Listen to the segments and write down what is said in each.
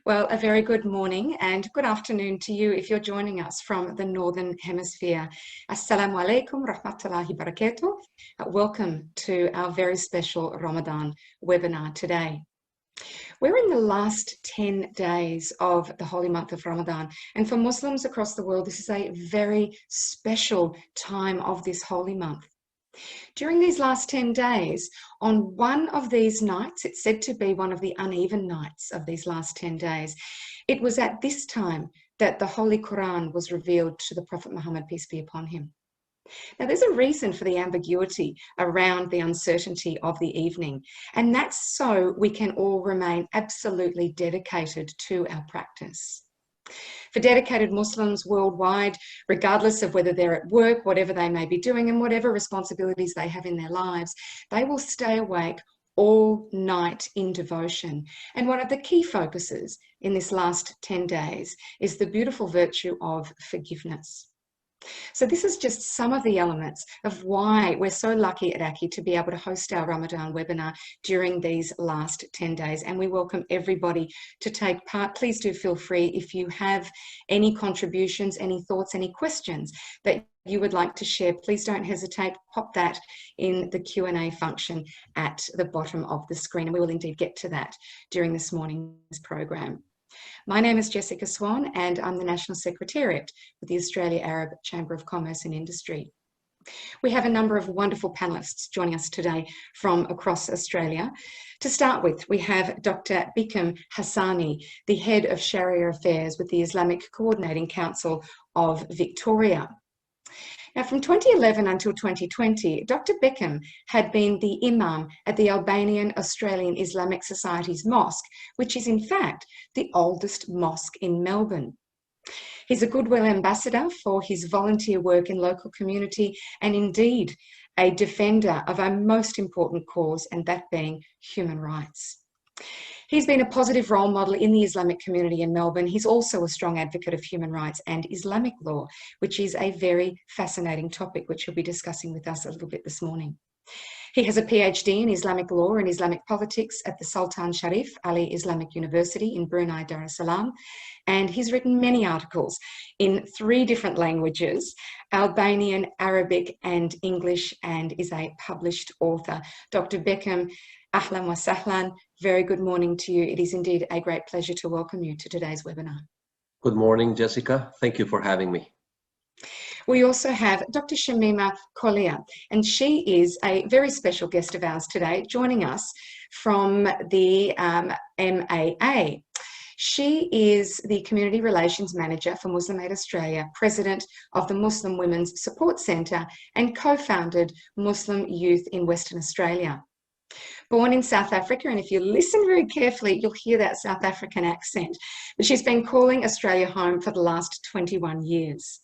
Well, a very good morning and good afternoon to you if you're joining us from the Northern Hemisphere. Assalamu alaikum rahmatullahi barakatuh. Welcome to our very special Ramadan webinar today. We're in the last 10 days of the holy month of Ramadan, and for Muslims across the world, this is a very special time of this holy month. During these last 10 days, on one of these nights, it's said to be one of the uneven nights of these last 10 days, it was at this time that the Holy Quran was revealed to the Prophet Muhammad, peace be upon him. Now, there's a reason for the ambiguity around the uncertainty of the evening, and that's so we can all remain absolutely dedicated to our practice. For dedicated Muslims worldwide, regardless of whether they're at work, whatever they may be doing, and whatever responsibilities they have in their lives, they will stay awake all night in devotion. And one of the key focuses in this last 10 days is the beautiful virtue of forgiveness. So this is just some of the elements of why we're so lucky at AACCI to be able to host our Ramadan webinar during these last 10 days. And we welcome everybody to take part. Please do feel free if you have any contributions, any thoughts, any questions that you would like to share. Please don't hesitate. Pop that in the Q&A function at the bottom of the screen. And we will indeed get to that during this morning's program. My name is Jessica Swan and I'm the National Secretariat with the Australia Arab Chamber of Commerce and Industry. We have a number of wonderful panellists joining us today from across Australia. To start with, we have Dr. Bikram Hassani, the Head of Sharia Affairs with the Islamic Coordinating Council of Victoria. Now, from 2011 until 2020, Dr. Bikram had been the Imam at the Albanian Australian Islamic Society's mosque, which is in fact the oldest mosque in Melbourne. He's a goodwill ambassador for his volunteer work in local community and indeed a defender of our most important cause, and that being human rights. He's been a positive role model in the Islamic community in Melbourne. He's also a strong advocate of human rights and Islamic law, which is a very fascinating topic, which he'll be discussing with us a little bit this morning. He has a PhD in Islamic law and Islamic politics at the Sultan Sharif Ali Islamic University in Brunei Darussalam, and he's written many articles in 3 different languages, Albanian, Arabic and English, and is a published author. Dr. Bikram, ahlan wa sahlan, very good morning to you. It is indeed a great pleasure to welcome you to today's webinar. Good morning, Jessica. Thank you for having me. We also have Dr. Shamima Collier, and she is a very special guest of ours today, joining us from the MAA. She is the Community Relations Manager for Muslim Aid Australia, President of the Muslim Women's Support Centre, and co-founded Muslim Youth in Western Australia. Born in South Africa, and if you listen very carefully, you'll hear that South African accent, but she's been calling Australia home for the last 21 years.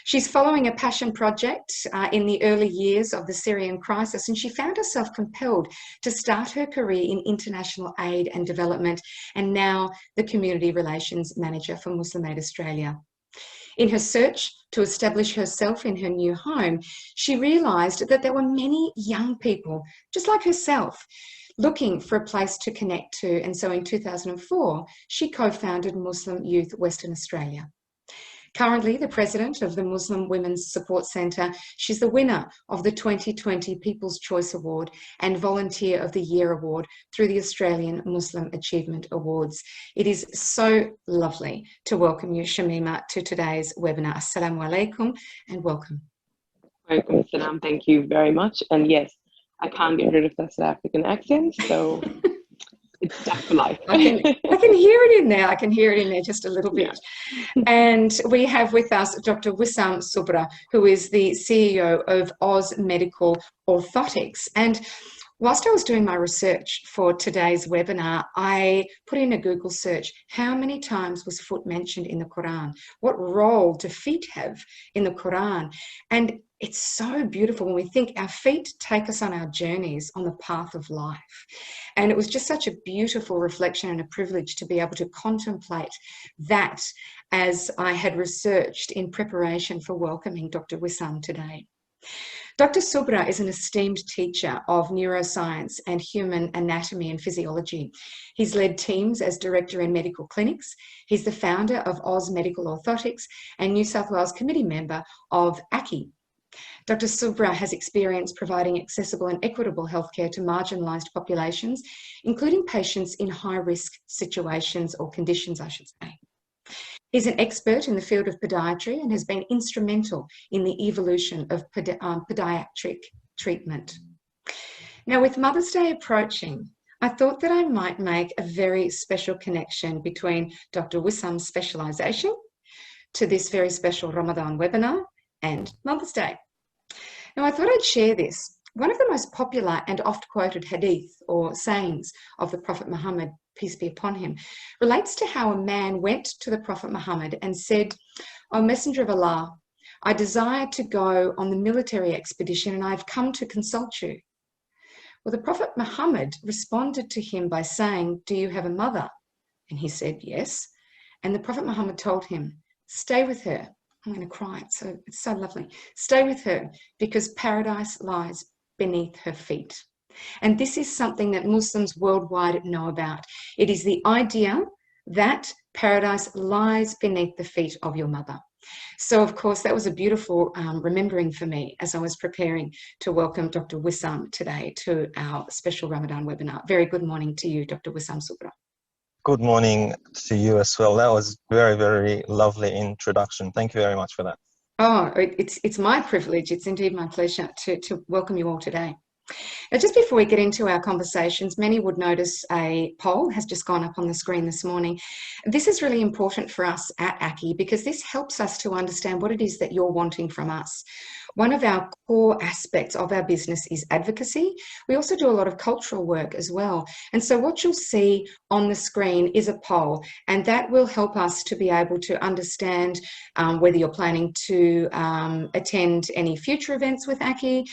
She's following a passion project in the early years of the Syrian crisis, and she found herself compelled to start her career in international aid and development, and now the Community Relations Manager for Muslim Aid Australia. In her search to establish herself in her new home, she realised that there were many young people, just like herself, looking for a place to connect to, and so in 2004, she co-founded Muslim Youth Western Australia. Currently the president of the Muslim Women's Support Centre, she's the winner of the 2020 People's Choice Award and Volunteer of the Year Award through the Australian Muslim Achievement Awards. It is so lovely to welcome you, Shamima, to today's webinar. Assalamu alaikum and welcome. Walaikum assalam. Thank you very much. And yes, I can't get rid of that South African accent, so it's stuck for life. I can hear it in there. I can hear it in there just a little bit. Yeah. And we have with us Dr. Wissam Subra, who is the CEO of Oz Medical Orthotics. And whilst I was doing my research for today's webinar, I put in a Google search, how many times was foot mentioned in the Quran? What role do feet have in the Quran? And it's so beautiful when we think our feet take us on our journeys on the path of life. And it was just such a beautiful reflection and a privilege to be able to contemplate that as I had researched in preparation for welcoming Dr. Wissam today. Dr. Subra is an esteemed teacher of neuroscience and human anatomy and physiology. He's led teams as director in medical clinics. He's the founder of Oz Medical Orthotics and New South Wales committee member of AACCI. Dr. Subra has experience providing accessible and equitable healthcare to marginalised populations, including patients in high-risk situations or conditions, I should say. He's an expert in the field of podiatry and has been instrumental in the evolution of podiatric treatment. Now, with Mother's Day approaching, I thought that I might make a very special connection between Dr. Wissam's specialisation to this very special Ramadan webinar and Mother's Day. Now, I thought I'd share this. One of the most popular and oft-quoted hadith or sayings of the Prophet Muhammad, peace be upon him, relates to how a man went to the Prophet Muhammad and said, "O Messenger of Allah, I desire to go on the military expedition and I've come to consult you." Well, the Prophet Muhammad responded to him by saying, "Do you have a mother?" And he said, "Yes." And the Prophet Muhammad told him, "Stay with her." I'm going to cry, it's so lovely. "Stay with her because paradise lies beneath her feet." And this is something that Muslims worldwide know about. It is the idea that paradise lies beneath the feet of your mother. So, of course, that was a beautiful remembering for me as I was preparing to welcome Dr. Wissam today to our special Ramadan webinar. Very good morning to you, Dr. Wissam Subra. Good morning to you as well. That was very, very lovely introduction. Thank you very much for that. Oh, it's my privilege. It's indeed my pleasure to welcome you all today. Now, just before we get into our conversations, many would notice a poll has just gone up on the screen this morning. This is really important for us at AACCI because this helps us to understand what it is that you're wanting from us. One of our core aspects of our business is advocacy. We also do a lot of cultural work as well. And so what you'll see on the screen is a poll, and that will help us to be able to understand whether you're planning to attend any future events with AACCI,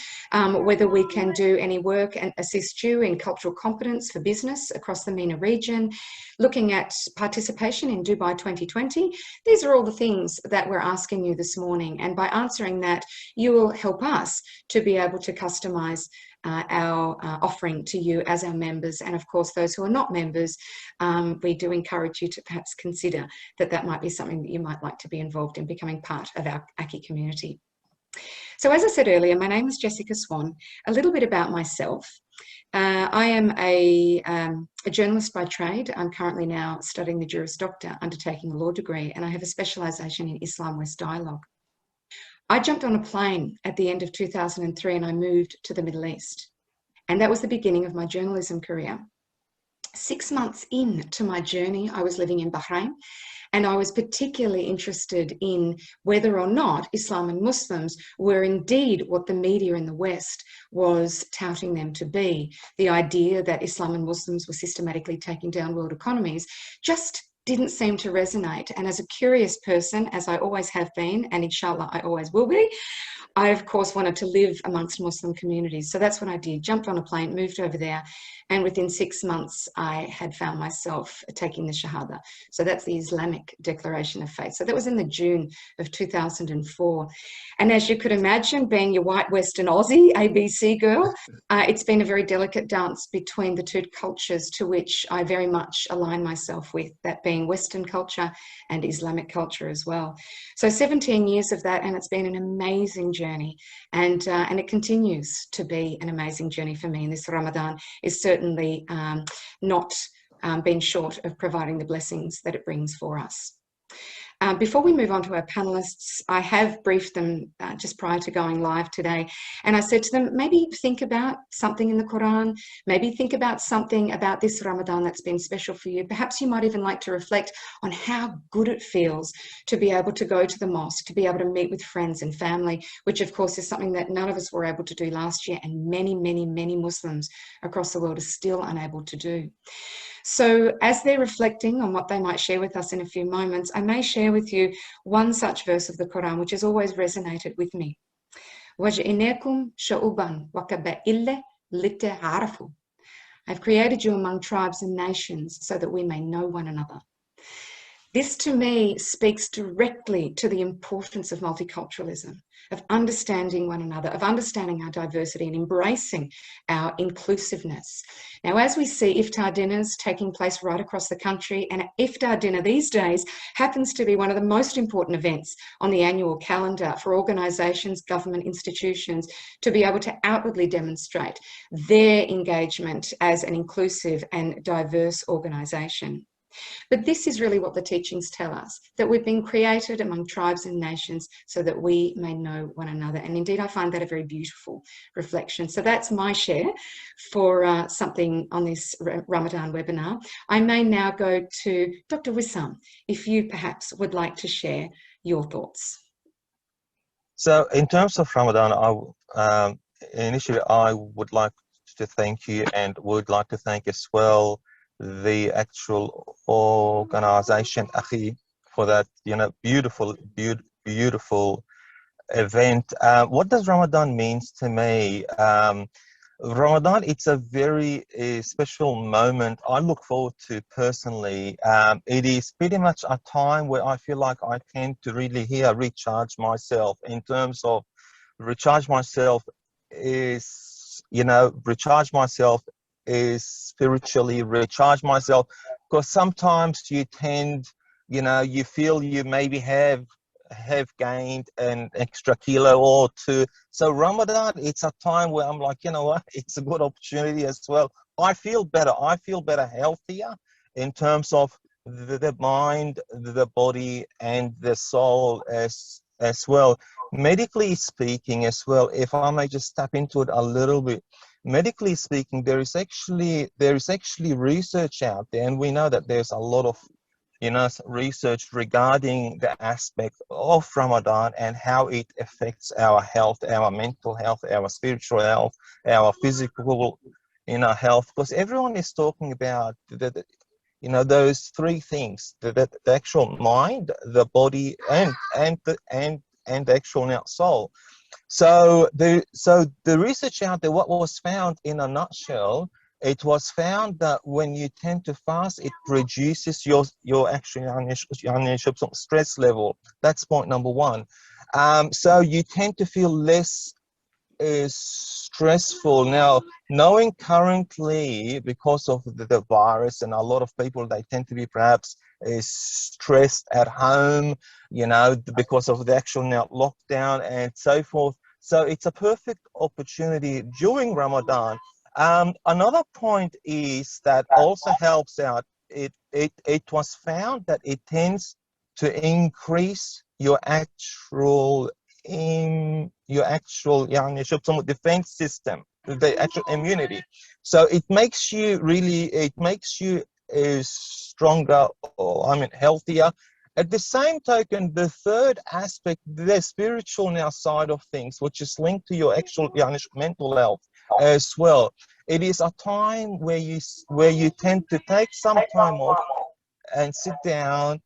whether we can do any work and assist you in cultural competence for business across the MENA region, looking at participation in Dubai 2020. These are all the things that we're asking you this morning. And by answering that, you will help us to be able to customize our offering to you as our members. And of course, those who are not members, we do encourage you to perhaps consider that might be something that you might like to be involved in, becoming part of our AACCI community. So as I said earlier, my name is Jessica Swan. A little bit about myself. I am a journalist by trade. I'm currently now studying the Juris Doctor, undertaking a law degree, and I have a specialisation in Islam-West dialogue. I jumped on a plane at the end of 2003 and I moved to the Middle East. And that was the beginning of my journalism career. 6 months into my journey, I was living in Bahrain, and I was particularly interested in whether or not Islam and Muslims were indeed what the media in the West was touting them to be. The idea that Islam and Muslims were systematically taking down world economies just didn't seem to resonate. And as a curious person, as I always have been, and inshallah I always will be, I of course wanted to live amongst Muslim communities. So that's what I did, jumped on a plane, moved over there, and within 6 months I had found myself taking the Shahada. So that's the Islamic Declaration of Faith. So that was in the June of 2004. And as you could imagine, being your white Western Aussie ABC girl, it's been a very delicate dance between the two cultures to which I very much align myself with, that being Western culture and Islamic culture as well. So 17 years of that, and it's been an amazing journey, and it continues to be an amazing journey for me. And this Ramadan is certainly not been short of providing the blessings that it brings for us. Before we move on to our panelists, I have briefed them just prior to going live today, and I said to them, maybe think about something in the Quran, maybe think about something about this Ramadan that's been special for you. Perhaps you might even like to reflect on how good it feels to be able to go to the mosque, to be able to meet with friends and family, which of course is something that none of us were able to do last year, and many, many, many Muslims across the world are still unable to do. So as they're reflecting on what they might share with us in a few moments, I may share with you one such verse of the Quran which has always resonated with me. وَجَئِنَاكُمْ شَعُوبًا وَقَبَائِلَ لِتَعَارَفُوا. I've created you among tribes and nations so that we may know one another. This to me speaks directly to the importance of multiculturalism, of understanding one another, of understanding our diversity and embracing our inclusiveness. Now, as we see iftar dinners taking place right across the country, and iftar dinner these days happens to be one of the most important events on the annual calendar for organisations, government institutions to be able to outwardly demonstrate their engagement as an inclusive and diverse organisation. But this is really what the teachings tell us, that we've been created among tribes and nations so that we may know one another. And indeed, I find that a very beautiful reflection. So that's my share for something on this Ramadan webinar. I may now go to Dr. Wissam, if you perhaps would like to share your thoughts. So in terms of Ramadan, initially I would like to thank you, and would like to thank as well the actual organization AACCI for that, beautiful event. What does Ramadan means to me? Ramadan, it's a very special moment I look forward to personally. It is pretty much a time where I feel like I tend to really recharge myself. In terms of recharge myself is, recharge myself is spiritually recharge myself, because sometimes you tend, you feel you maybe have gained an extra kilo or two. So Ramadan, it's a time where I'm like, you know what, it's a good opportunity as well. I feel better, healthier in terms of the mind, the body, and the soul as well. Medically speaking as well, if I may just step into it a little bit, medically speaking, there is actually research out there, and we know that there's a lot of research regarding the aspect of Ramadan and how it affects our health, our mental health, our spiritual health, our physical health, because everyone is talking about those three things: the actual mind, the body, and the actual soul. So the research out there, what was found in a nutshell, it was found that when you tend to fast, it reduces your actual stress level. That's point number one. So you tend to feel less stressful. Now, knowing currently, because of the virus, and a lot of people, they tend to be perhaps stressed at home, because of the actual lockdown and so forth. So it's a perfect opportunity during Ramadan. Another point is that also helps out. It was found that it tends to increase your actual defense system, the actual immunity. So it makes you stronger, or healthier. At the same token, the third aspect, the spiritual side of things, which is linked to your actual mental health as well. It is a time where you tend to take some time off and sit down.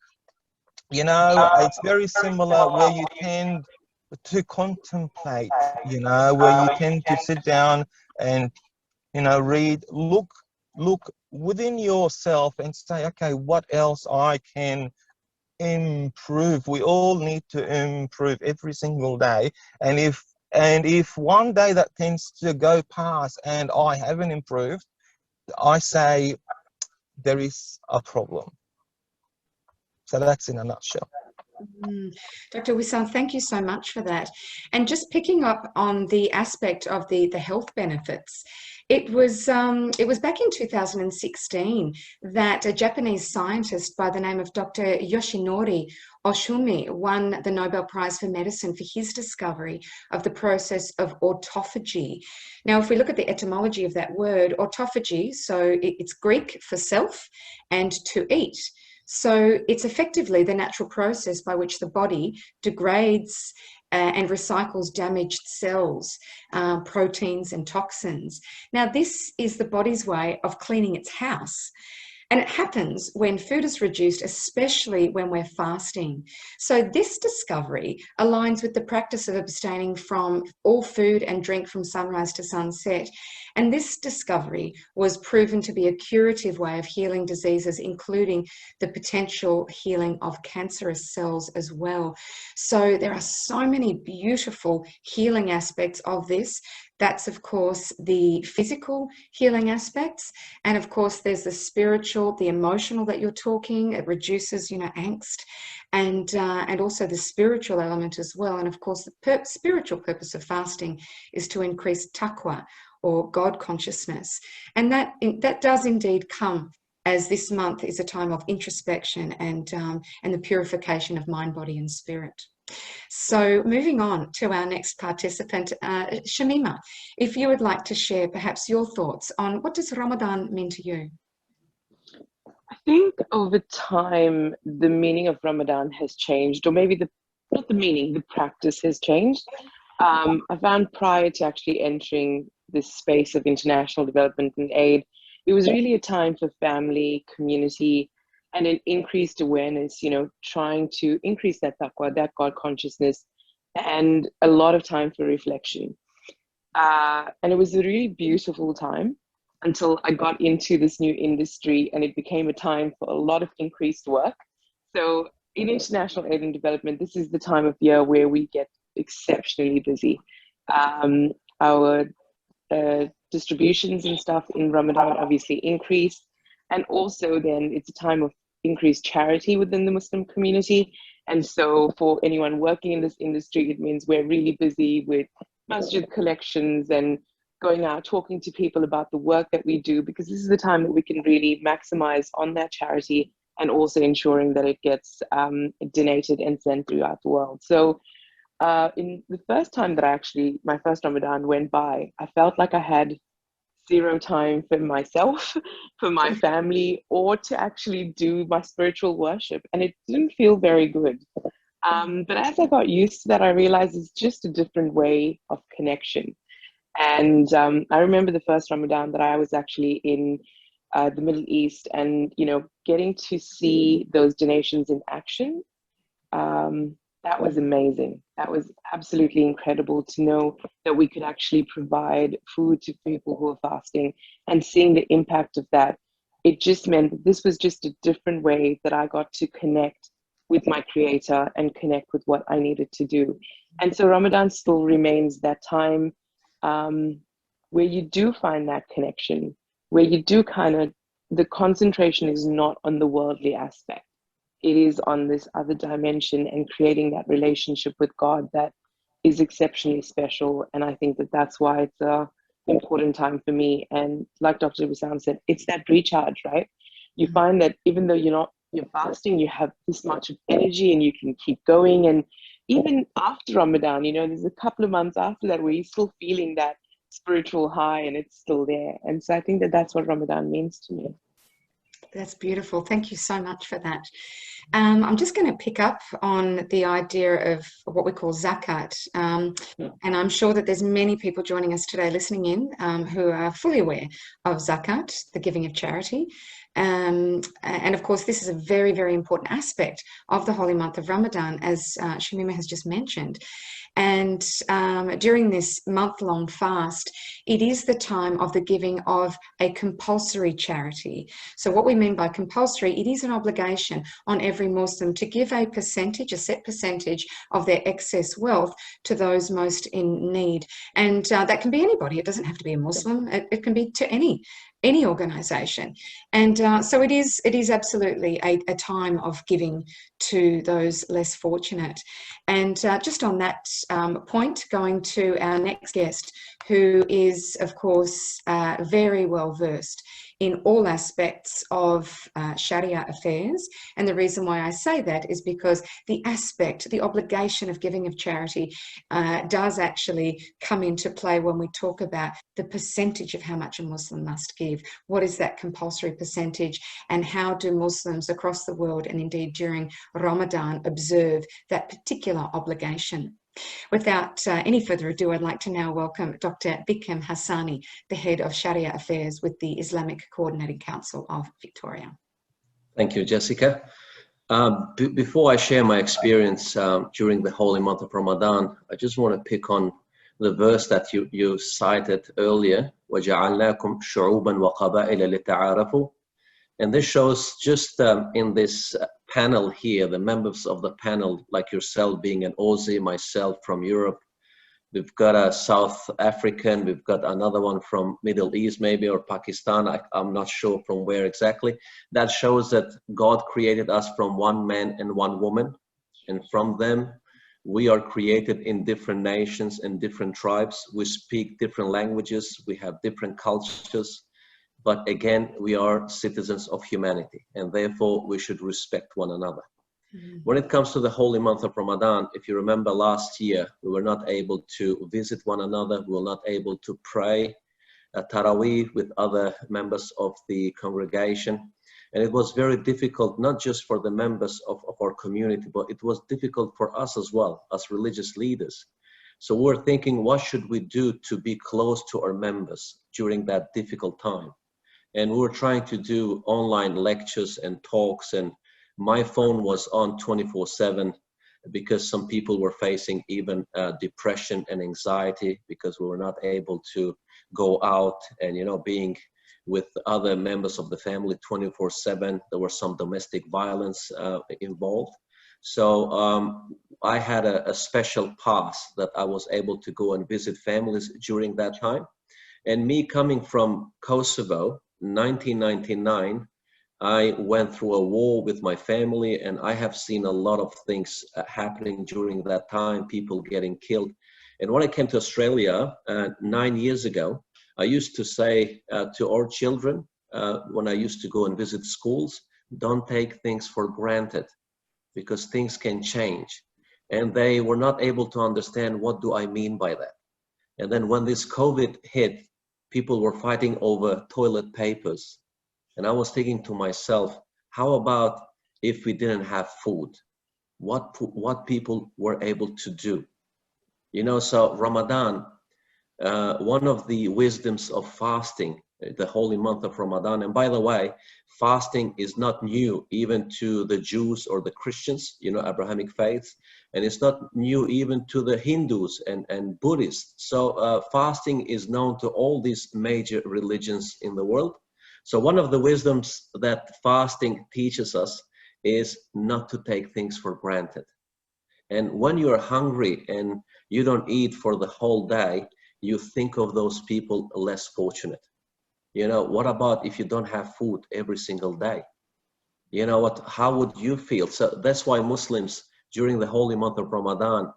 It's very similar where you tend to contemplate, where you tend to sit down and, read, look within yourself and say, okay, what else I can improve. We all need to improve every single day. And if one day that tends to go past and I haven't improved, I say there is a problem. So that's in a nutshell. Dr. Wissam, thank you so much for that. And just picking up on the aspect of the health benefits, it was back in 2016 that a Japanese scientist by the name of Dr. Yoshinori Oshumi won the Nobel Prize for Medicine for his discovery of the process of autophagy. Now, if we look at the etymology of that word, autophagy, so it's Greek for self and to eat. So it's effectively the natural process by which the body degrades and recycles damaged cells, proteins and toxins. Now, this is the body's way of cleaning its house. And it happens when food is reduced, especially when we're fasting. So this discovery aligns with the practice of abstaining from all food and drink from sunrise to sunset. And this discovery was proven to be a curative way of healing diseases, including the potential healing of cancerous cells as well. So there are so many beautiful healing aspects of this. That's, of course, the physical healing aspects. And of course, there's the spiritual, the emotional that you're talking. It reduces, angst, and also the spiritual element as well. And of course, the spiritual purpose of fasting is to increase taqwa, or God consciousness. And that does indeed come, as this month is a time of introspection and the purification of mind, body, and spirit. So moving on to our next participant, Shamima, if you would like to share perhaps your thoughts on what does Ramadan mean to you? I think over time, the meaning of Ramadan has changed, or maybe not the meaning, the practice has changed. I found prior to actually entering this space of international development and aid, it was really a time for family, community, and an increased awareness, trying to increase that taqwa, that God consciousness, and a lot of time for reflection. And it was a really beautiful time until I got into this new industry, and it became a time for a lot of increased work. So in international aid and development, this is the time of year where we get exceptionally busy. Our distributions and stuff in Ramadan obviously increase. And also then it's a time of increased charity within the Muslim community. And so for anyone working in this industry, it means we're really busy with masjid collections and going out, talking to people about the work that we do, because this is the time that we can really maximize on that charity and also ensuring that it gets donated and sent throughout the world. So in the first time that my first Ramadan went by, I felt like I had zero time for myself, for my family, or to actually do my spiritual worship. And it didn't feel very good. But as I got used to that, I realized it's just a different way of connection. And I remember the first Ramadan that I was actually in the Middle East, and, getting to see those donations in action, that was amazing. That was absolutely incredible to know that we could actually provide food to people who are fasting, and seeing the impact of that. It just meant that this was just a different way that I got to connect with my creator and connect with what I needed to do. And so Ramadan still remains that time where you do find that connection, where you do the concentration is not on the worldly aspect. It is on this other dimension and creating that relationship with God that is exceptionally special. And I think that that's why it's an important time for me. And like Dr. Wissam said, it's that recharge, right? You find that even though you're fasting, you have this much of energy and you can keep going. And even after Ramadan, there's a couple of months after that where you're still feeling that spiritual high and it's still there. And so I think that that's what Ramadan means to me. That's beautiful. Thank you so much for that. I'm just going to pick up on the idea of what we call Zakat. And I'm sure that there's many people joining us today listening in who are fully aware of Zakat, the giving of charity. And of course, this is a very, very important aspect of the holy month of Ramadan, as Shamima has just mentioned. And during this month-long fast, it is the time of the giving of a compulsory charity. So what we mean by compulsory, it is an obligation on every Muslim to give a set percentage of their excess wealth to those most in need. And that can be anybody. It doesn't have to be a Muslim. It can be to any organization. And so it is absolutely a time of giving to those less fortunate. And just on that point, going to our next guest, who is, of course, very well versed in all aspects of Sharia affairs. And the reason why I say that is because the obligation of giving of charity does actually come into play when we talk about the percentage of how much a Muslim must give. What is that compulsory percentage, and how do Muslims across the world, and indeed during Ramadan, observe that particular obligation? Without any further ado, I'd like to now welcome Dr. Bikem Hassani, the Head of Sharia Affairs with the Islamic Coordinating Council of Victoria. Thank you, Jessica. Before I share my experience during the holy month of Ramadan, I just want to pick on the verse that you cited earlier, وَجَعَلْنَاكُمْ شُعُوبًا وَقَبَائِلَ لِتَعَارَفُوا. And this shows just in this panel here, the members of the panel, like yourself being an Aussie, myself from Europe, we've got a South African, we've got another one from Middle East maybe, or Pakistan, I'm not sure from where exactly. That shows that God created us from one man and one woman, and from them we are created in different nations and different tribes. We speak different languages, we have different cultures, but again, we are citizens of humanity, and therefore we should respect one another. When it comes to the holy month of Ramadan, if you remember last year, we were not able to visit one another, we were not able to pray Taraweeh with other members of the congregation. And it was very difficult, not just for the members of our community, but it was difficult for us as well, as religious leaders. So we're thinking, what should we do to be close to our members during that difficult time? And we were trying to do online lectures and talks, and my phone was on 24/7 because some people were facing even depression and anxiety because we were not able to go out and, you know, being with other members of the family 24/7. There was some domestic violence involved. So I had a special pass that I was able to go and visit families during that time. And me coming from Kosovo, 1999, I went through a war with my family, and I have seen a lot of things happening during that time, people getting killed. And when I came to Australia 9 years ago, I used to say to our children, when I used to go and visit schools, don't take things for granted because things can change. And they were not able to understand, what do I mean by that? And then when this COVID hit, people were fighting over toilet papers. And I was thinking to myself, how about if we didn't have food? What people were able to do? You know, so Ramadan, one of the wisdoms of fasting, the holy month of Ramadan, and by the way, fasting is not new even to the Jews or the Christians, you know, Abrahamic faiths, and it's not new even to the Hindus and Buddhists. So fasting is known to all these major religions in the world. So one of the wisdoms that fasting teaches us is not to take things for granted. And when you're hungry and you don't eat for the whole day, you think of those people less fortunate. You know, what about if you don't have food every single day? You know what, how would you feel? So that's why Muslims during the holy month of Ramadan,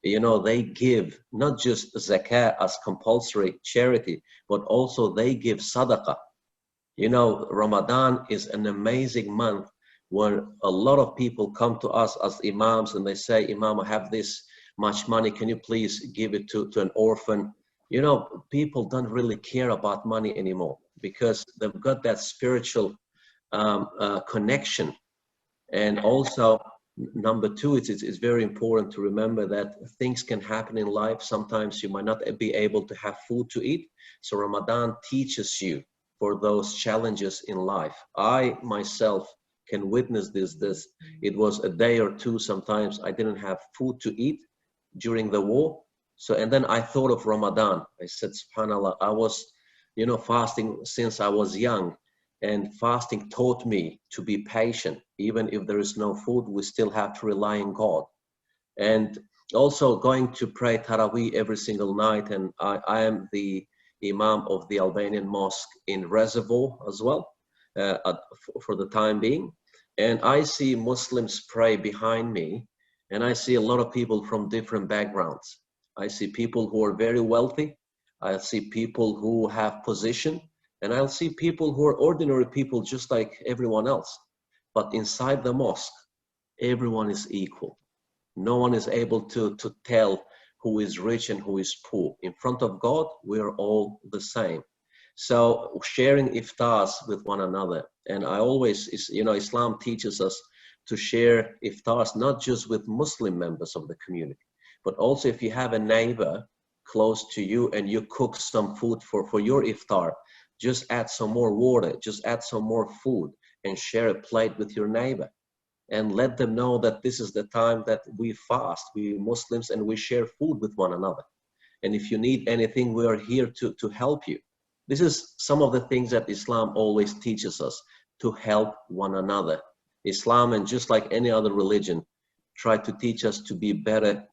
you know, they give not just Zakat as compulsory charity, but also they give Sadaqah. You know, Ramadan is an amazing month where a lot of people come to us as imams and they say, Imam, I have this much money, can you please give it to an orphan? You know, people don't really care about money anymore because they've got that spiritual connection. And also, number two, it's very important to remember that things can happen in life. Sometimes you might not be able to have food to eat. So Ramadan teaches you for those challenges in life. I myself can witness this. It was a day or two, sometimes I didn't have food to eat during the war. So, and then I thought of Ramadan. I said, subhanAllah, I was, you know, fasting since I was young, and fasting taught me to be patient. Even if there is no food, we still have to rely on God. And also going to pray Taraweeh every single night. And I am the Imam of the Albanian mosque in Reservoir as well, for the time being. And I see Muslims pray behind me, and I see a lot of people from different backgrounds. I see people who are very wealthy. I see people who have position, and I'll see people who are ordinary people just like everyone else. But inside the mosque, everyone is equal. No one is able to tell who is rich and who is poor. In front of God, we are all the same. So sharing iftars with one another. And I always, you know, Islam teaches us to share iftars not just with Muslim members of the community, but also if you have a neighbor close to you and you cook some food for your iftar, just add some more water, just add some more food and share a plate with your neighbor. And let them know that this is the time that we fast, we Muslims, and we share food with one another. And if you need anything, we are here to help you. This is some of the things that Islam always teaches us, to help one another. Islam, and just like any other religion, try to teach us to be better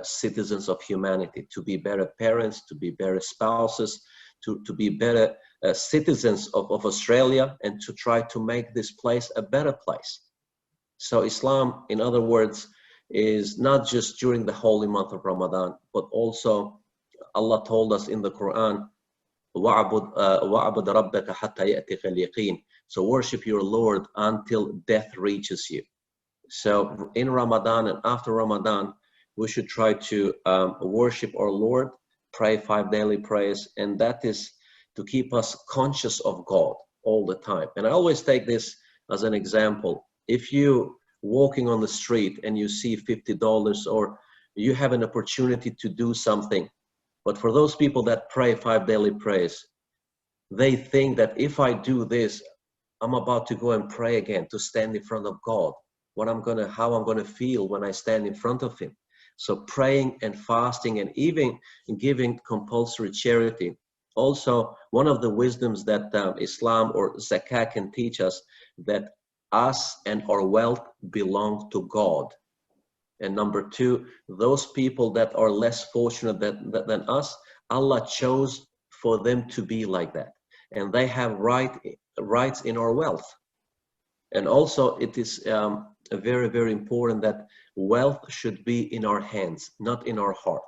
citizens of humanity, to be better parents, to be better spouses, to be better citizens of Australia, and to try to make this place a better place. So Islam, in other words, is not just during the holy month of Ramadan, but also Allah told us in the Quran, وَعْبُدْ رَبَّكَ حَتَّى يَأْتِكَ الْيَقِينَ. So worship your Lord until death reaches you. So in Ramadan and after Ramadan, we should try to worship our Lord, pray 5 daily prayers, and that is to keep us conscious of God all the time. And I always take this as an example. If you walking on the street and you see $50, or you have an opportunity to do something, but for those people that pray 5 daily prayers, they think that if I do this, I'm about to go and pray again, to stand in front of God. How I'm gonna feel when I stand in front of Him. So praying and fasting and even giving compulsory charity. Also, one of the wisdoms that Islam or Zakat can teach us, that us and our wealth belong to God. And number two, those people that are less fortunate than us, Allah chose for them to be like that. And they have rights in our wealth. And also it is very, very important that wealth should be in our hands, not in our heart.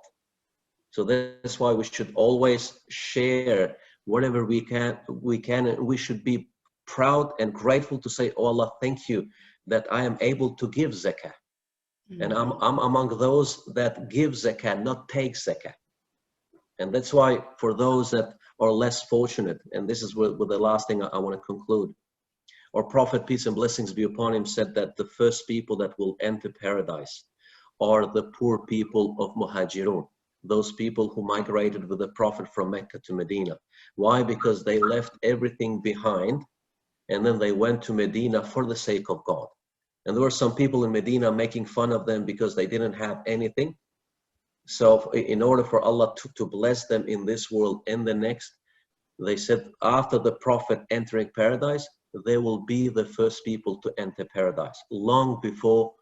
So that's why we should always share whatever we can, and we should be proud and grateful to say, oh Allah, thank you that I am able to give zakah. And I'm among those that give zakah, not take zakah. And that's why for those that are less fortunate, and this is with the last thing I want to conclude, our Prophet, peace and blessings be upon him, said that the first people that will enter paradise are the poor people of Muhajirun, those people who migrated with the Prophet from Mecca to Medina. Why? Because they left everything behind and then they went to Medina for the sake of God. And there were some people in Medina making fun of them because they didn't have anything. So in order for Allah to bless them in this world and the next, they said after the Prophet entering paradise, they will be the first people to enter paradise, long before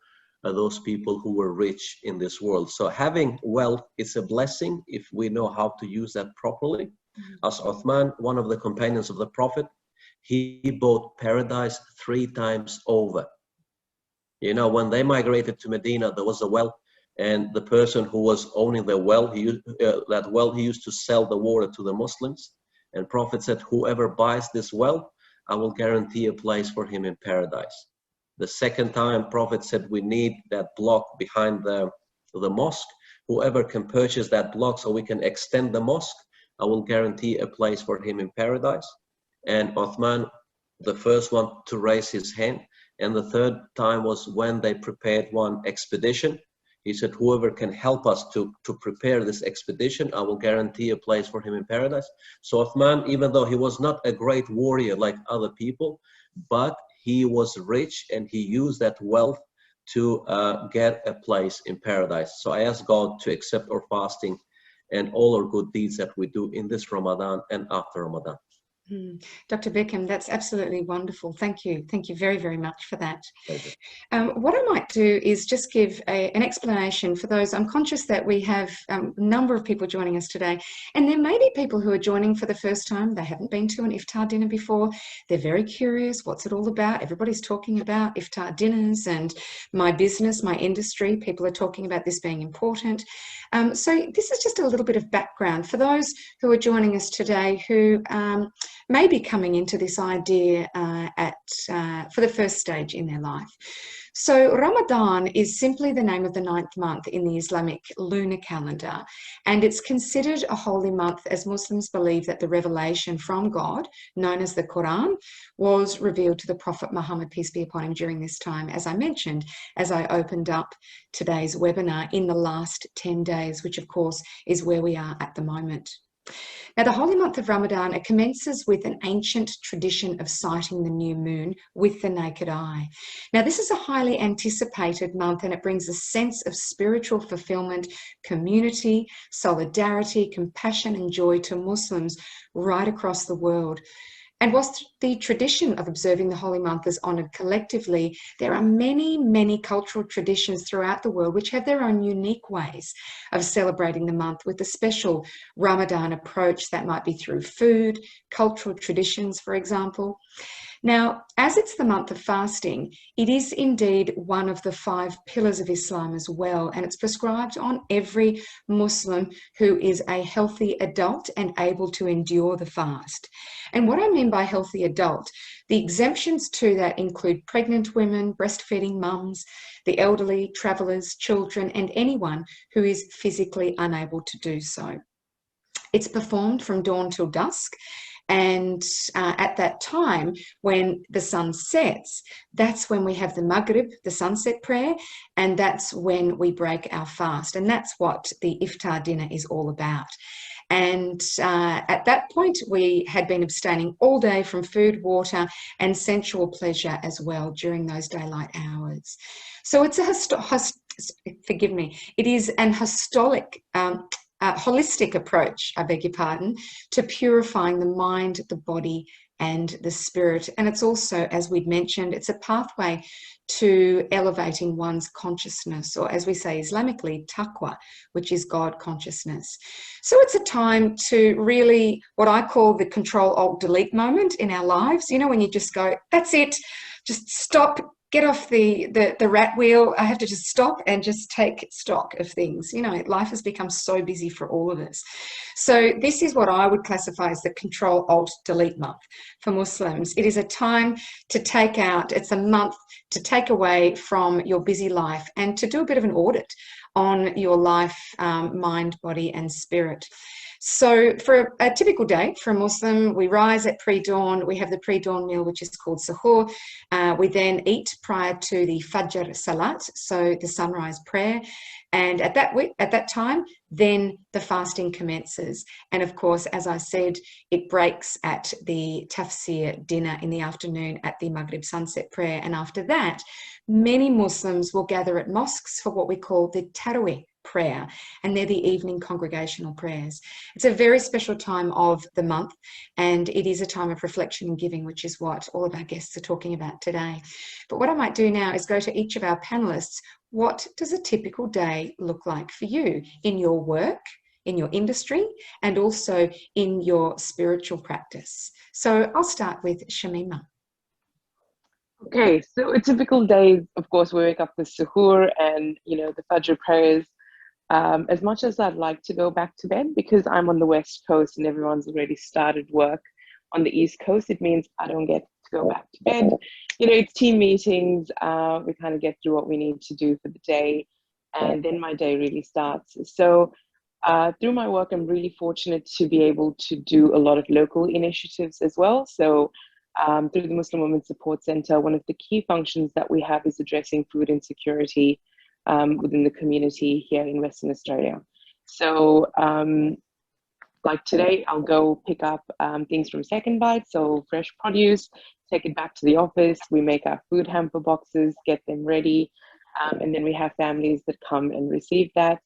those people who were rich in this world. So having wealth is a blessing if we know how to use that properly. As Uthman, one of the companions of the Prophet, he bought paradise 3 times over. You know, when they migrated to Medina, there was a well, and the person who was owning the well, he used to sell the water to the Muslims. And Prophet said, whoever buys this well, I will guarantee a place for him in paradise. The second time, Prophet said, we need that block behind the mosque. Whoever can purchase that block so we can extend the mosque, I will guarantee a place for him in paradise. And Uthman, the first one to raise his hand. And the third time was when they prepared one expedition. He said, whoever can help us to prepare this expedition, I will guarantee a place for him in paradise. So Uthman, even though he was not a great warrior like other people, but he was rich and he used that wealth to get a place in paradise. So I ask God to accept our fasting and all our good deeds that we do in this Ramadan and after Ramadan. Dr. Beckham, that's absolutely wonderful. Thank you. Thank you very, very much for that. What I might do is just give an explanation for those. I'm conscious that we have a number of people joining us today, and there may be people who are joining for the first time. They haven't been to an iftar dinner before. They're very curious. What's it all about? Everybody's talking about iftar dinners and my business, my industry. People are talking about this being important. So this is just a little bit of background for those who are joining us today who may be coming into this idea for the first stage in their life. So Ramadan is simply the name of the 9th month in the Islamic lunar calendar, and it's considered a holy month as Muslims believe that the revelation from God, known as the Quran, was revealed to the Prophet Muhammad, peace be upon him, during this time, as I mentioned, as I opened up today's webinar, in the last 10 days, which of course is where we are at the moment. Now, the holy month of Ramadan, it commences with an ancient tradition of sighting the new moon with the naked eye. Now, this is a highly anticipated month, and it brings a sense of spiritual fulfillment, community, solidarity, compassion, and joy to Muslims right across the world. And whilst the tradition of observing the holy month is honoured collectively, there are many, many cultural traditions throughout the world which have their own unique ways of celebrating the month, with a special Ramadan approach that might be through food, cultural traditions, for example. Now, as it's the month of fasting, it is indeed one of the 5 pillars of Islam as well, and it's prescribed on every Muslim who is a healthy adult and able to endure the fast. And what I mean by healthy adult, the exemptions to that include pregnant women, breastfeeding mums, the elderly, travellers, children, and anyone who is physically unable to do so. It's performed from dawn till dusk. And at that time, when the sun sets, that's when we have the Maghrib, the sunset prayer, and that's when we break our fast. And that's what the iftar dinner is all about. And at that point, we had been abstaining all day from food, water, and sensual pleasure as well during those daylight hours. So it's it is an holistic approach, I beg your pardon, to purifying the mind, the body, and the spirit. And it's also, as we'd mentioned, it's a pathway to elevating one's consciousness, or as we say Islamically, taqwa, which is God consciousness. So it's a time to really, what I call the Control-Alt-Delete moment in our lives, you know, when you just go, that's it, just stop, get off the rat wheel. I have to just stop and just take stock of things. You know, life has become so busy for all of us. So this is what I would classify as the Control-Alt-Delete month for Muslims. It is a time to take out, it's a month to take away from your busy life and to do a bit of an audit on your life, mind, body, and spirit. So for a typical day for a Muslim, we rise at pre-dawn. We have the pre-dawn meal, which is called suhoor. We then eat prior to the Fajr Salat, so the sunrise prayer. And at that time, then the fasting commences. And of course, as I said, it breaks at the tafsir dinner in the afternoon at the Maghrib sunset prayer. And after that, many Muslims will gather at mosques for what we call the Tarawih prayer, and they're the evening congregational prayers. It's a very special time of the month, and it is a time of reflection and giving, which is what all of our guests are talking about today. But what I might do now is go to each of our panelists. What does a typical day look like for you in your work, in your industry, and also in your spiritual practice? So I'll start with Shamima. Okay, so a typical day, of course, we wake up with suhoor and, you know, the Fajr prayers. As much as I'd like to go back to bed, because I'm on the West Coast and everyone's already started work on the East Coast, it means I don't get to go back to bed. You know, it's team meetings, we kind of get through what we need to do for the day, and then my day really starts. So through my work, I'm really fortunate to be able to do a lot of local initiatives as well. So through the Muslim Women's Support Center, one of the key functions that we have is addressing food insecurity within the community here in Western Australia. So like today, I'll go pick up things from Second Bite, so fresh produce, take it back to the office. We make our food hamper boxes, get them ready, and then we have families that come and receive that.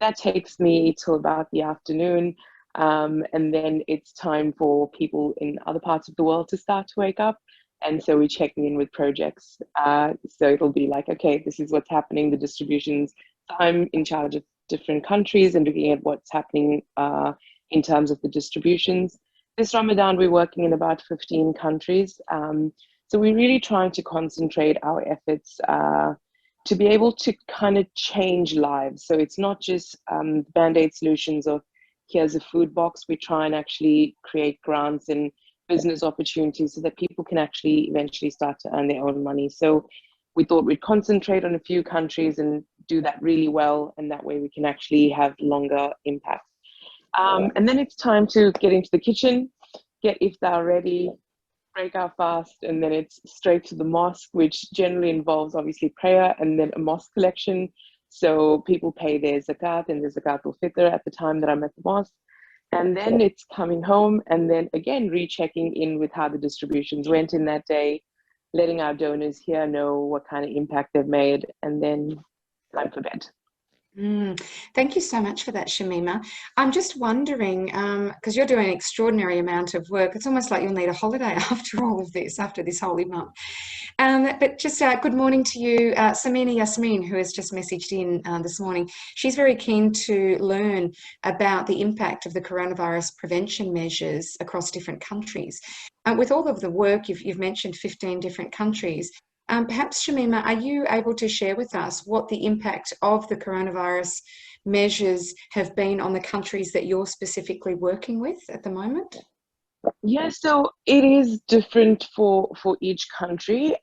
That takes me till about the afternoon, and then it's time for people in other parts of the world to start to wake up. And so we're checking in with projects. So it'll be like, okay, this is what's happening, the distributions. So I'm in charge of different countries and looking at what's happening in terms of the distributions. This Ramadan, we're working in about 15 countries. So we're really trying to concentrate our efforts to be able to kind of change lives. So it's not just Band-Aid solutions of here's a food box. We try and actually create grants and business opportunities so that people can actually eventually start to earn their own money. So we thought we'd concentrate on a few countries and do that really well, and that way we can actually have longer impact. And then it's time to get into the kitchen, get iftar ready, break our fast, and then it's straight to the mosque, which generally involves obviously prayer and then a mosque collection. So people pay their zakat and the zakatul fitr at the time that I'm at the mosque. And then it's coming home and then again rechecking in with how the distributions went in that day, letting our donors here know what kind of impact they've made, and then time for bed. Thank you so much for that, Shamima. I'm just wondering, because you're doing an extraordinary amount of work, it's almost like you'll need a holiday after all of this, after this holy month. But just good morning to you, Samina Yasmin, who has just messaged in this morning. She's very keen to learn about the impact of the coronavirus prevention measures across different countries. With all of the work, you've mentioned 15 different countries. Perhaps, Shamima, are you able to share with us what the impact of the coronavirus measures have been on the countries that you're specifically working with at the moment? Yeah, so it is different for each country.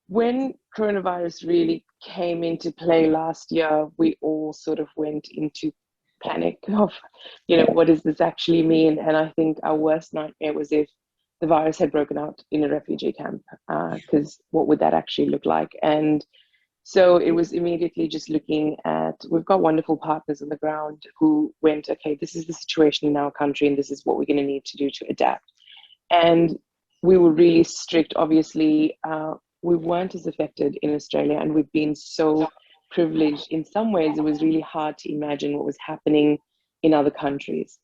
When coronavirus really came into play last year, we all sort of went into panic of, what does this actually mean? And I think our worst nightmare was if the virus had broken out in a refugee camp, because what would that actually look like? And so it was immediately just looking at, we've got wonderful partners on the ground who went, okay, this is the situation in our country and this is what we're going to need to do to adapt. And we were really strict. Obviously, we weren't as affected in Australia, and we've been so privileged. In some ways, it was really hard to imagine what was happening in other countries.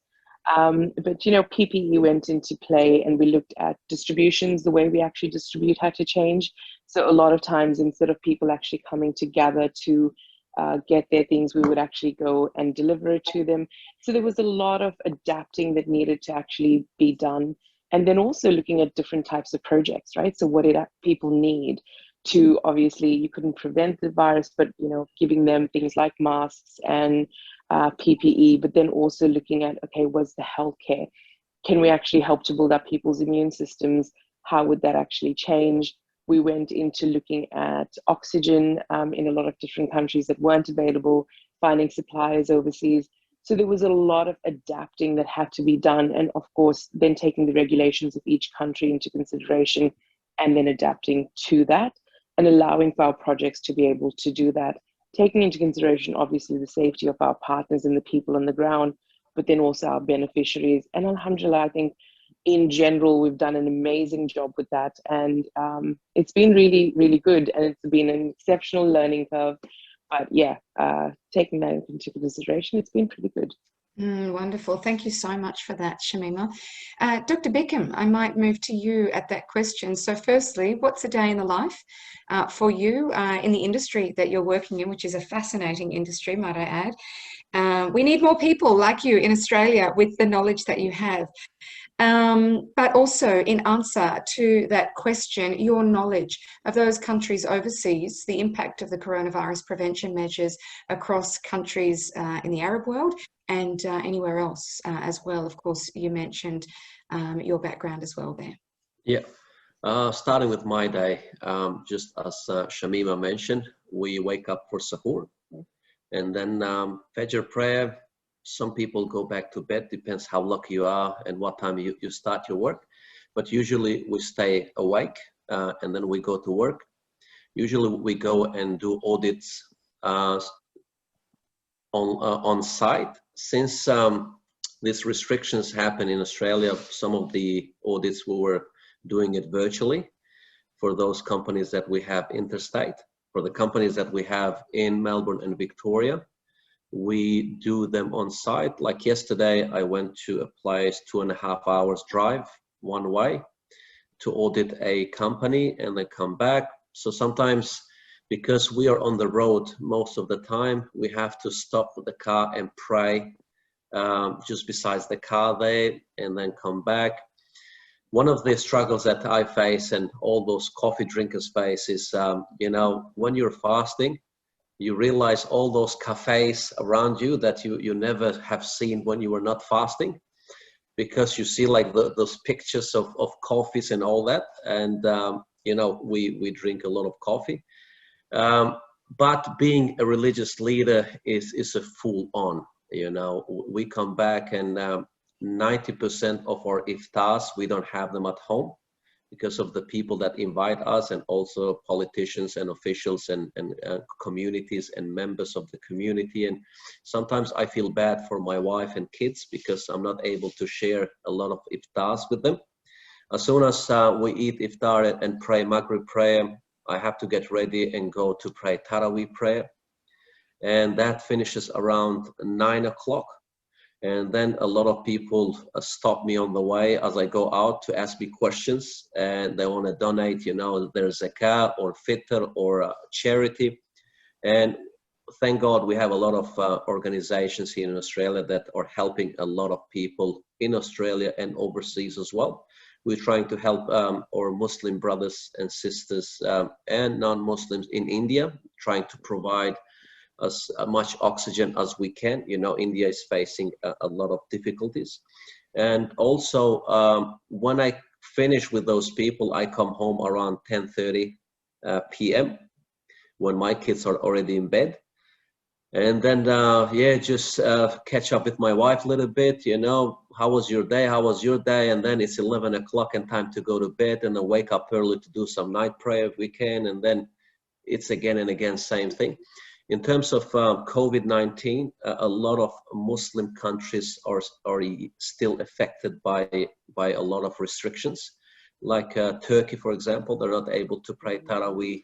But PPE went into play, and we looked at distributions. The way we actually distribute had to change. So a lot of times, instead of people actually coming together to get their things, we would actually go and deliver it to them. So there was a lot of adapting that needed to actually be done. And then also looking at different types of projects, right? So what did people need to, obviously you couldn't prevent the virus, but giving them things like masks and PPE, but then also looking at, okay, what's the healthcare? Can we actually help to build up people's immune systems? How would that actually change? We went into looking at oxygen in a lot of different countries that weren't available, finding suppliers overseas. So there was a lot of adapting that had to be done. And of course, then taking the regulations of each country into consideration and then adapting to that and allowing for our projects to be able to do that. Taking into consideration, obviously, the safety of our partners and the people on the ground, but then also our beneficiaries. And alhamdulillah, I think in general, we've done an amazing job with that. And it's been really, really good. And it's been an exceptional learning curve. But yeah, taking that into consideration, it's been pretty good. Wonderful. Thank you so much for that, Shamima. Dr. Bickham, I might move to you at that question. So firstly, what's a day in the life for you in the industry that you're working in, which is a fascinating industry, might I add. We need more people like you in Australia with the knowledge that you have. But also in answer to that question, your knowledge of those countries overseas, the impact of the coronavirus prevention measures across countries in the Arab world and anywhere else as well. Of course, you mentioned your background as well there. Yeah, starting with my day, just as Shamima mentioned, we wake up for sahur and then Fajr prayer. Some people go back to bed, depends how lucky you are and what time you start your work. But usually we stay awake and then we go to work. Usually we go and do audits on site. Since these restrictions happen in Australia, some of the audits we were doing it virtually for those companies that we have interstate. For the companies that we have in Melbourne and Victoria, we do them on site. Like yesterday, I went to a place 2.5 hours drive one way to audit a company and then come back. So sometimes, because we are on the road most of the time, we have to stop the car and pray just besides the car there and then come back. One of the struggles that I face and all those coffee drinkers face is, when you're fasting, you realize all those cafes around you that you never have seen when you were not fasting, because you see like those pictures of coffees and all that, and you know, we drink a lot of coffee. But being a religious leader is a full on, you know. We come back and 90% of our iftars, we don't have them at home because of the people that invite us, and also politicians and officials and communities and members of the community. And sometimes I feel bad for my wife and kids because I'm not able to share a lot of iftars with them. As soon as we eat iftar and pray Maghrib prayer, I have to get ready and go to pray Taraweeh prayer. And that finishes around 9 o'clock. And then a lot of people stop me on the way as I go out to ask me questions, and they want to donate, you know, their Zakat or Fitr or charity. And thank God we have a lot of organizations here in Australia that are helping a lot of people in Australia and overseas as well. We're trying to help our Muslim brothers and sisters and non-Muslims in India, trying to provide as much oxygen as we can. You know, India is facing a lot of difficulties. And also, when I finish with those people, I come home around 10:30 p.m. when my kids are already in bed. And then, yeah, just catch up with my wife a little bit, you know, how was your day? How was your day? And then it's 11 o'clock and time to go to bed, and I wake up early to do some night prayer if we can. And then it's again and again, same thing. In terms of COVID-19, a lot of Muslim countries are still affected by a lot of restrictions. Like Turkey, for example, they're not able to pray Taraweeh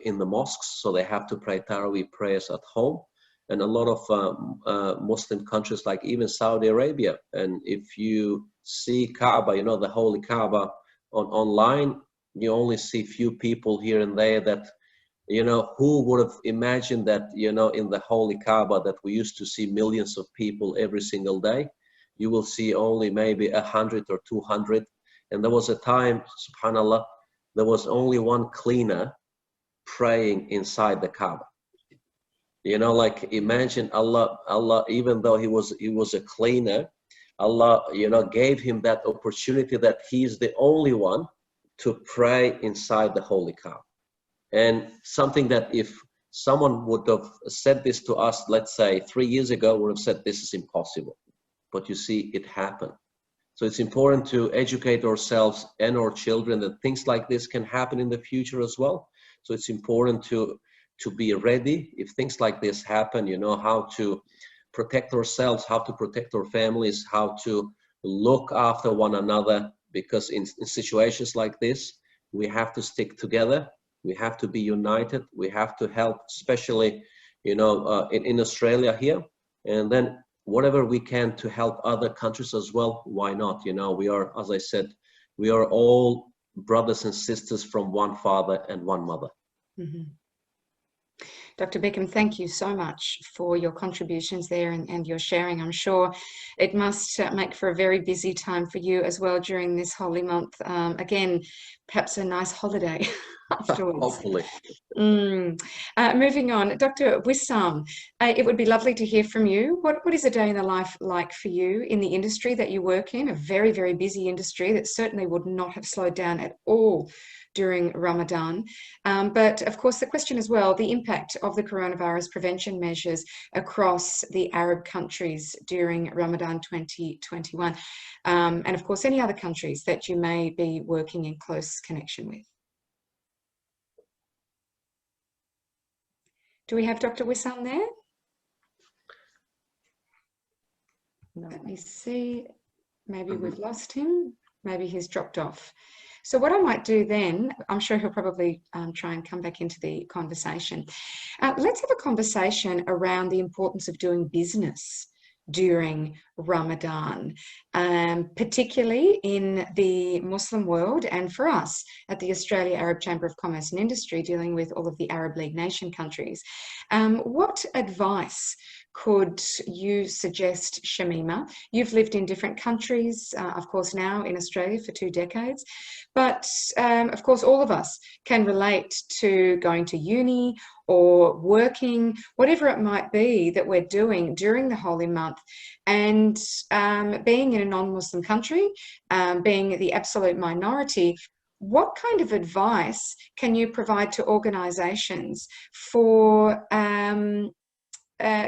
in the mosques, so they have to pray Taraweeh prayers at home. And a lot of Muslim countries, like even Saudi Arabia, and if you see Kaaba, you know, the holy Kaaba online, you only see few people here and there that, you know, who would have imagined that, you know, in the holy Kaaba that we used to see millions of people every single day, you will see only maybe 100 or 200. And there was a time, subhanAllah, there was only one cleaner praying inside the Kaaba. You know, like imagine Allah, even though he was a cleaner, Allah, you know, gave him that opportunity that he is the only one to pray inside the holy Kaaba. And something that if someone would have said this to us, let's say 3 years ago, would have said this is impossible. But you see, it happened. So it's important to educate ourselves and our children that things like this can happen in the future as well. So it's important to be ready if things like this happen, you know, how to protect ourselves, how to protect our families, how to look after one another, because in situations like this, we have to stick together. We have to be united. We have to help, especially, you know, in Australia here. And then whatever we can to help other countries as well, why not? You know, we are, as I said, we are all brothers and sisters from one father and one mother. Mm-hmm. Dr. Beckham, thank you so much for your contributions there and your sharing. I'm sure it must make for a very busy time for you as well during this holy month. Again, perhaps a nice holiday afterwards. Hopefully. Moving on, Dr. Wissam, it would be lovely to hear from you. What is a day in the life like for you in the industry that you work in, a very, very busy industry that certainly would not have slowed down at all during Ramadan. But of course, the question as well, the impact of the coronavirus prevention measures across the Arab countries during Ramadan 2021. And of course, any other countries that you may be working in close connection with. Do we have Dr. Wissam there? No. Let me see. Maybe we've lost him. Maybe he's dropped off. So what I might do then, I'm sure he'll probably try and come back into the conversation. Let's have a conversation around the importance of doing business during Ramadan, particularly in the Muslim world, and for us at the Australia Arab Chamber of Commerce and Industry, dealing with all of the Arab League nation countries. What advice could you suggest, Shamima? You've lived in different countries, of course, now in Australia for 2 decades, but of course, all of us can relate to going to uni or working, whatever it might be that we're doing during the holy month. And being in a non-Muslim country, being the absolute minority, what kind of advice can you provide to organisations for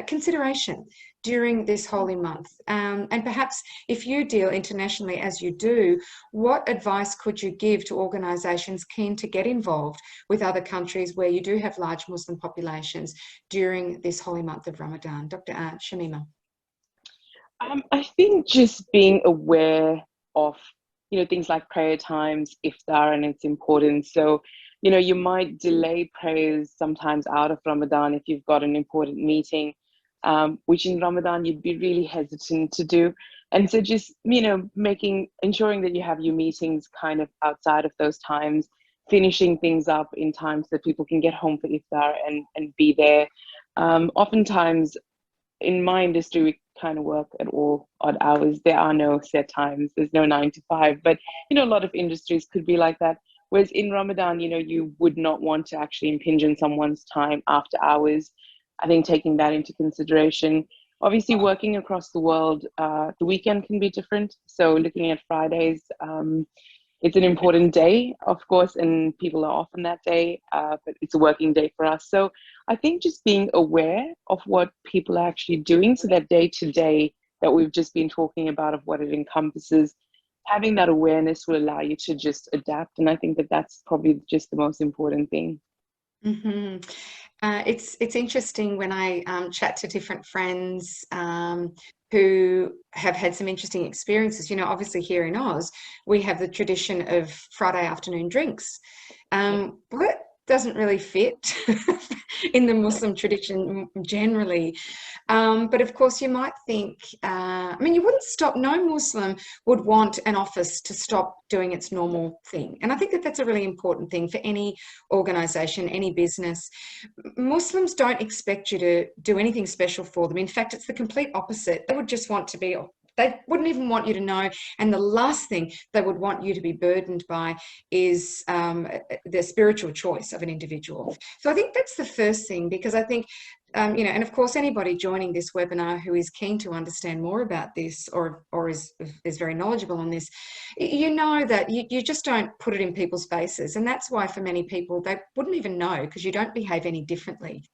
consideration during this holy month? And perhaps if you deal internationally as you do, what advice could you give to organisations keen to get involved with other countries where you do have large Muslim populations during this holy month of Ramadan? Dr. Shamima. I think just being aware of, things like prayer times, iftar, and its importance. So, you might delay prayers sometimes out of Ramadan if you've got an important meeting, which in Ramadan you'd be really hesitant to do. And so just, ensuring that you have your meetings kind of outside of those times, finishing things up in time so that people can get home for iftar and be there. Oftentimes, in my industry, we kind of work at all odd hours. There are no set times. There's no 9 to 5, but a lot of industries could be like that. Whereas in Ramadan, you would not want to actually impinge on someone's time after hours. I think taking that into consideration. Obviously, working across the world, the weekend can be different. So looking at Fridays, it's an important day, of course, and people are off on that day, but it's a working day for us. So I think just being aware of what people are actually doing, so that day to day that we've just been talking about, of what it encompasses, having that awareness will allow you to just adapt. And I think that that's probably just the most important thing. Mm-hmm. It's interesting when I chat to different friends who have had some interesting experiences. Obviously here in Oz, we have the tradition of Friday afternoon drinks. But it doesn't really fit in the Muslim tradition generally. But of course, you might think, you wouldn't stop, no Muslim would want an office to stop doing its normal thing. And I think that that's a really important thing for any organisation, any business. Muslims don't expect you to do anything special for them. In fact, it's the complete opposite. They would just want to be, they wouldn't even want you to know. And the last thing they would want you to be burdened by is the spiritual choice of an individual. So I think that's the first thing, because I think, and of course, anybody joining this webinar who is keen to understand more about this or is very knowledgeable on this, that you just don't put it in people's faces. And that's why for many people, they wouldn't even know, because you don't behave any differently.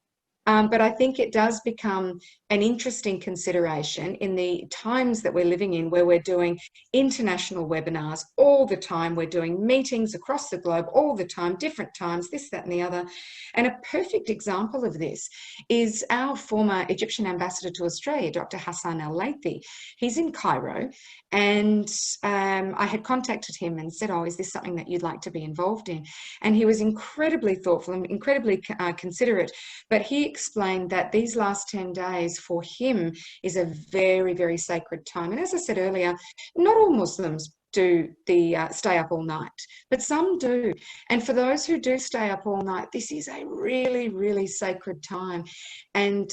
But I think it does become an interesting consideration in the times that we're living in, where we're doing international webinars all the time. We're doing meetings across the globe all the time, different times, this, that, and the other. And a perfect example of this is our former Egyptian ambassador to Australia, Dr. Hassan El-Laythi. He's in Cairo, and I had contacted him and said, is this something that you'd like to be involved in? And he was incredibly thoughtful and incredibly considerate, but he explained that these last 10 days for him is a very, very sacred time. And as I said earlier, not all Muslims do the stay up all night, but some do. And for those who do stay up all night, this is a really, really sacred time. And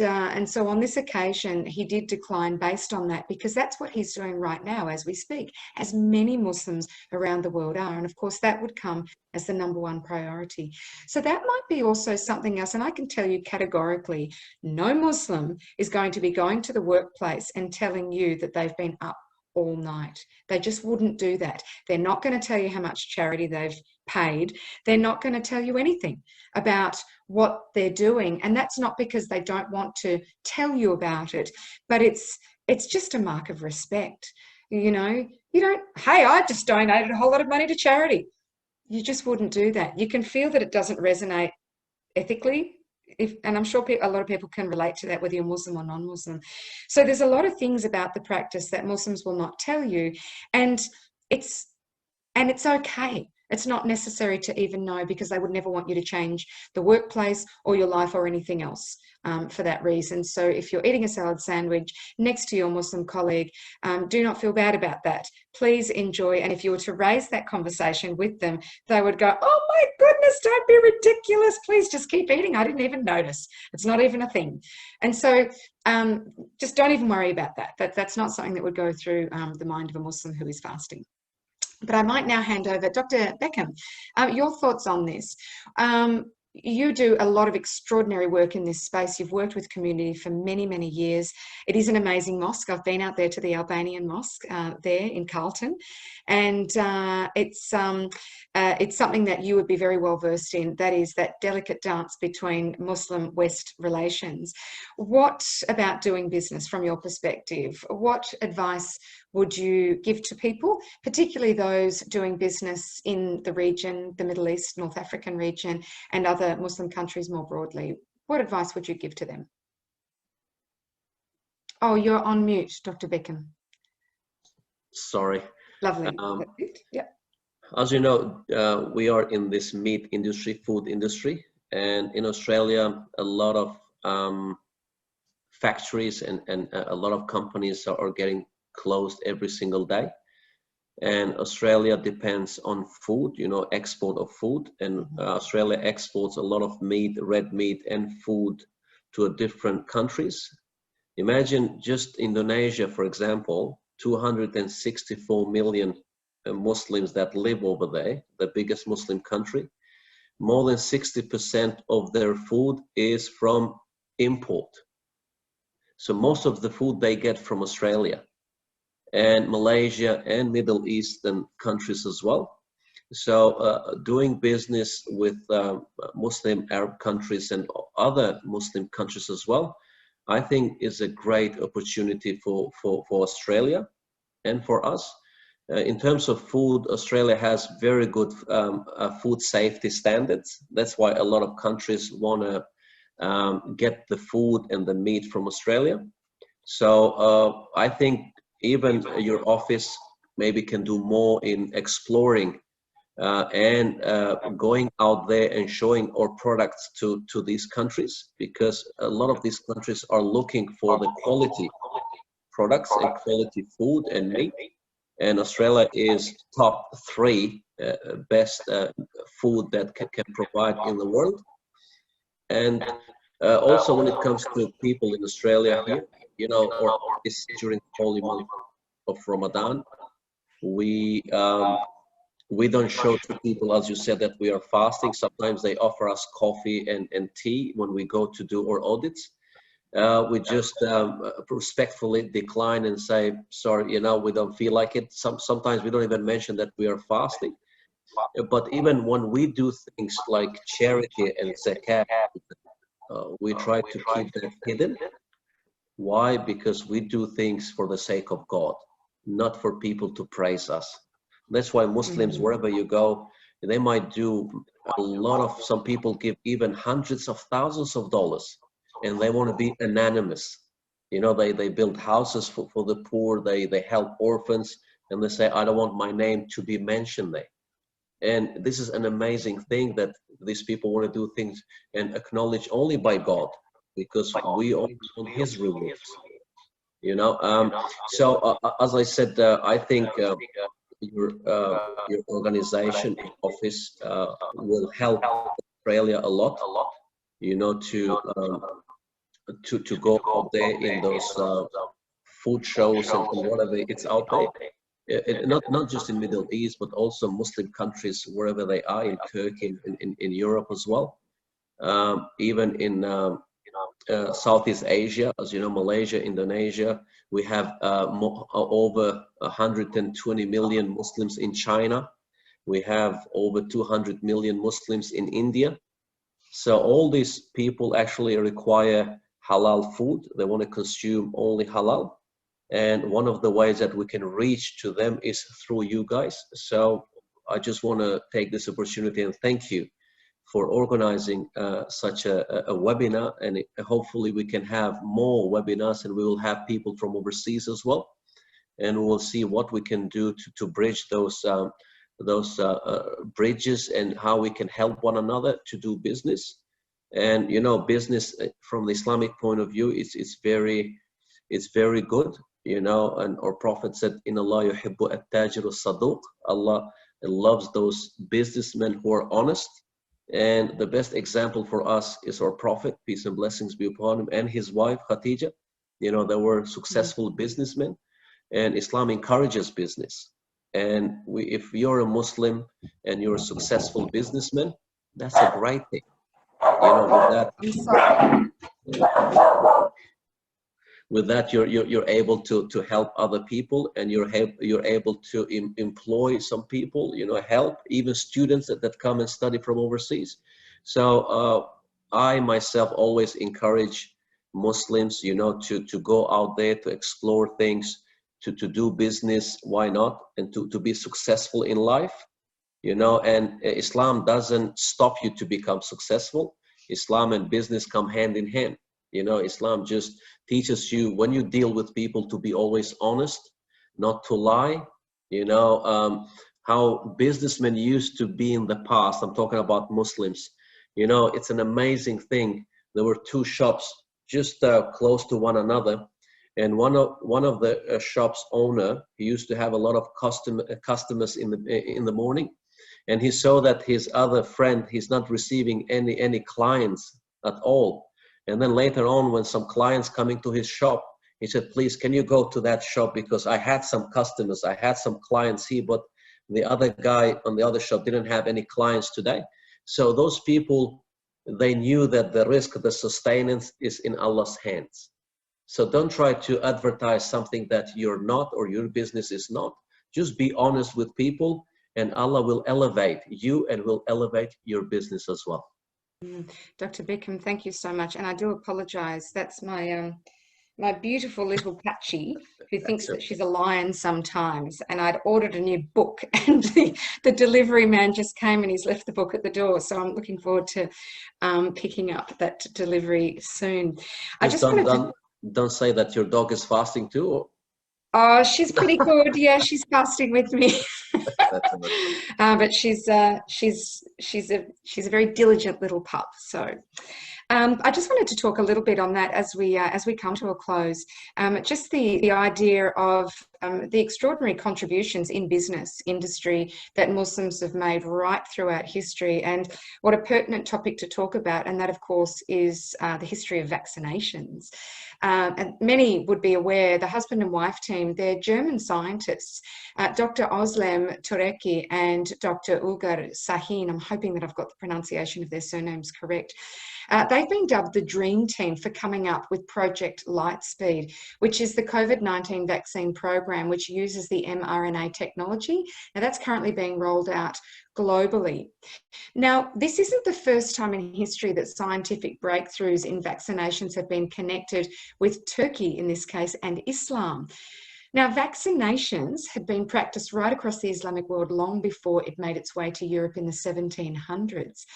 so on this occasion, he did decline based on that, because that's what he's doing right now as we speak, as many Muslims around the world are. And of course, that would come as the number one priority. So that might be also something else. And I can tell you categorically, no Muslim is going to be going to the workplace and telling you that they've been up all night. They just wouldn't do that. They're not going to tell you how much charity they've paid. They're not going to tell you anything about what they're doing. And that's not because they don't want to tell you about it, but it's just a mark of respect. You don't, hey, I just donated a whole lot of money to charity. You just wouldn't do that. You can feel that it doesn't resonate ethically. And I'm sure a lot of people can relate to that, whether you're Muslim or non-Muslim. So there's a lot of things about the practice that Muslims will not tell you, and it's okay. It's not necessary to even know, because they would never want you to change the workplace or your life or anything else for that reason. So if you're eating a salad sandwich next to your Muslim colleague, do not feel bad about that. Please enjoy. And if you were to raise that conversation with them, they would go, oh my goodness, don't be ridiculous. Please just keep eating. I didn't even notice. It's not even a thing. And so just don't even worry about that. That's not something that would go through the mind of a Muslim who is fasting. But I might now hand over, Dr. Beckham, your thoughts on this. you do a lot of extraordinary work in this space. You've worked with community for many, many years. It is an amazing mosque. I've been out there to the Albanian mosque there in Carlton, and it's something that you would be very well versed in. That is that delicate dance between Muslim-West relations. What about doing business from your perspective? What advice would you give to people, particularly those doing business in the region, the Middle East, North African region, and other Muslim countries more broadly? What advice would you give to them? Oh, you're on mute, Dr. Beckham. Sorry. Lovely. Yeah. As you know, we are in this meat industry, food industry, and in Australia, a lot of factories and a lot of companies are getting closed every single day. And Australia depends on food, you know, export of food, and Australia exports a lot of meat, red meat and food to different countries. Imagine just Indonesia, for example, 264 million Muslims that live over there, the biggest Muslim country. More than 60% of their food is from import. So most of the food they get from Australia and Malaysia and Middle Eastern countries as well. So doing business with Muslim Arab countries and other Muslim countries as well, I think is a great opportunity for Australia and for us. In terms of food, Australia has very good food safety standards. That's why a lot of countries want to get the food and the meat from Australia. So I think even your office maybe can do more in exploring and going out there and showing our products to these countries, because a lot of these countries are looking for the quality products and quality food and meat. And Australia is top 3 best food that can provide in the world. And also when it comes to people in Australia here, you know, or this during the holy month of Ramadan, we don't show to people, as you said, that we are fasting. Sometimes they offer us coffee and tea when we go to do our audits. We just respectfully decline and say, sorry, you know, we don't feel like it. Sometimes we don't even mention that we are fasting. But even when we do things like charity and Zakat, we try to keep that hidden. Why? Because we do things for the sake of God, not for people to praise us. That's why Muslims, wherever you go, they might do a lot of, some people give even hundreds of thousands of dollars, and they want to be anonymous. You know, they build houses for the poor, they help orphans, and they say, I don't want my name to be mentioned there. And this is an amazing thing that these people want to do things and acknowledge only by God, because we only want His rewards. You know, so as I said, I think your organization, your office will help Australia a lot. You know, to go out there in those food shows and whatever it's out there. Not just in Middle East, but also Muslim countries wherever they are, in Turkey, in Europe as well, even in Southeast Asia, as you know, Malaysia, Indonesia. We have over 120 million Muslims in China. We have over 200 million Muslims in India. So all these people actually require halal food. They want to consume only halal. And one of the ways that we can reach to them is through you guys. So I just want to take this opportunity and thank you for organizing such a webinar, and hopefully we can have more webinars, and we will have people from overseas as well, and we'll see what we can do to bridge those bridges and how we can help one another to do business. And you know, business from the Islamic point of view, it's very good, you know. And our Prophet said, "Inna Allah yuhibbu at-tajiru saduq." Allah loves those businessmen who are honest. And the best example for us is our Prophet, peace and blessings be upon him, and his wife Khadija. You know, they were successful businessmen, and Islam encourages business. And if you're a Muslim and you're a successful businessman, that's a great thing. with that you're able to help other people, and you're able to employ some people, help even students that come and study from overseas. So I myself always encourage Muslims, to go out there, to explore things, to do business, why not, and to be successful in life, and Islam doesn't stop you to become successful. Islam and business come hand in hand. Islam just teaches you, when you deal with people, to be always honest, not to lie. How businessmen used to be in the past, I'm talking about Muslims, it's an amazing thing. There were two shops just close to one another, and one of the shop's owner, he used to have a lot of customers in the morning, and he saw that his other friend, he's not receiving any clients at all. And then later on, when some clients coming to his shop, he said, please, can you go to that shop, because I had some customers, I had some clients here, but the other guy on the other shop didn't have any clients today. So those people, they knew that the risk, the sustenance is in Allah's hands. So don't try to advertise something that you're not, or your business is not. Just be honest with people, and Allah will elevate you and will elevate your business as well. Dr. Bickham, thank you so much. And I do apologize. That's my my beautiful little Patchy, who thinks that she's a lion sometimes. And I'd ordered a new book, and the delivery man just came and he's left the book at the door. So I'm looking forward to picking up that delivery soon. Don't say that your dog is fasting too. Or? Oh, she's pretty good. Yeah, she's fasting with me. But she's a very diligent little pup. So I just wanted to talk a little bit on that as we come to a close. Just the idea of the extraordinary contributions in business industry that Muslims have made right throughout history, and what a pertinent topic to talk about. And that, of course, is the history of vaccinations. And many would be aware, the husband and wife team, they're German scientists, Dr. Özlem Tureki and Dr. Uğur Şahin. I'm hoping that I've got the pronunciation of their surnames correct. They've been dubbed the dream team for coming up with Project Lightspeed, which is the COVID-19 vaccine program, which uses the mRNA technology. Now, that's currently being rolled out globally. Now, this isn't the first time in history that scientific breakthroughs in vaccinations have been connected with Turkey, in this case, and Islam. Now, vaccinations had been practiced right across the Islamic world long before it made its way to Europe in the 1700s.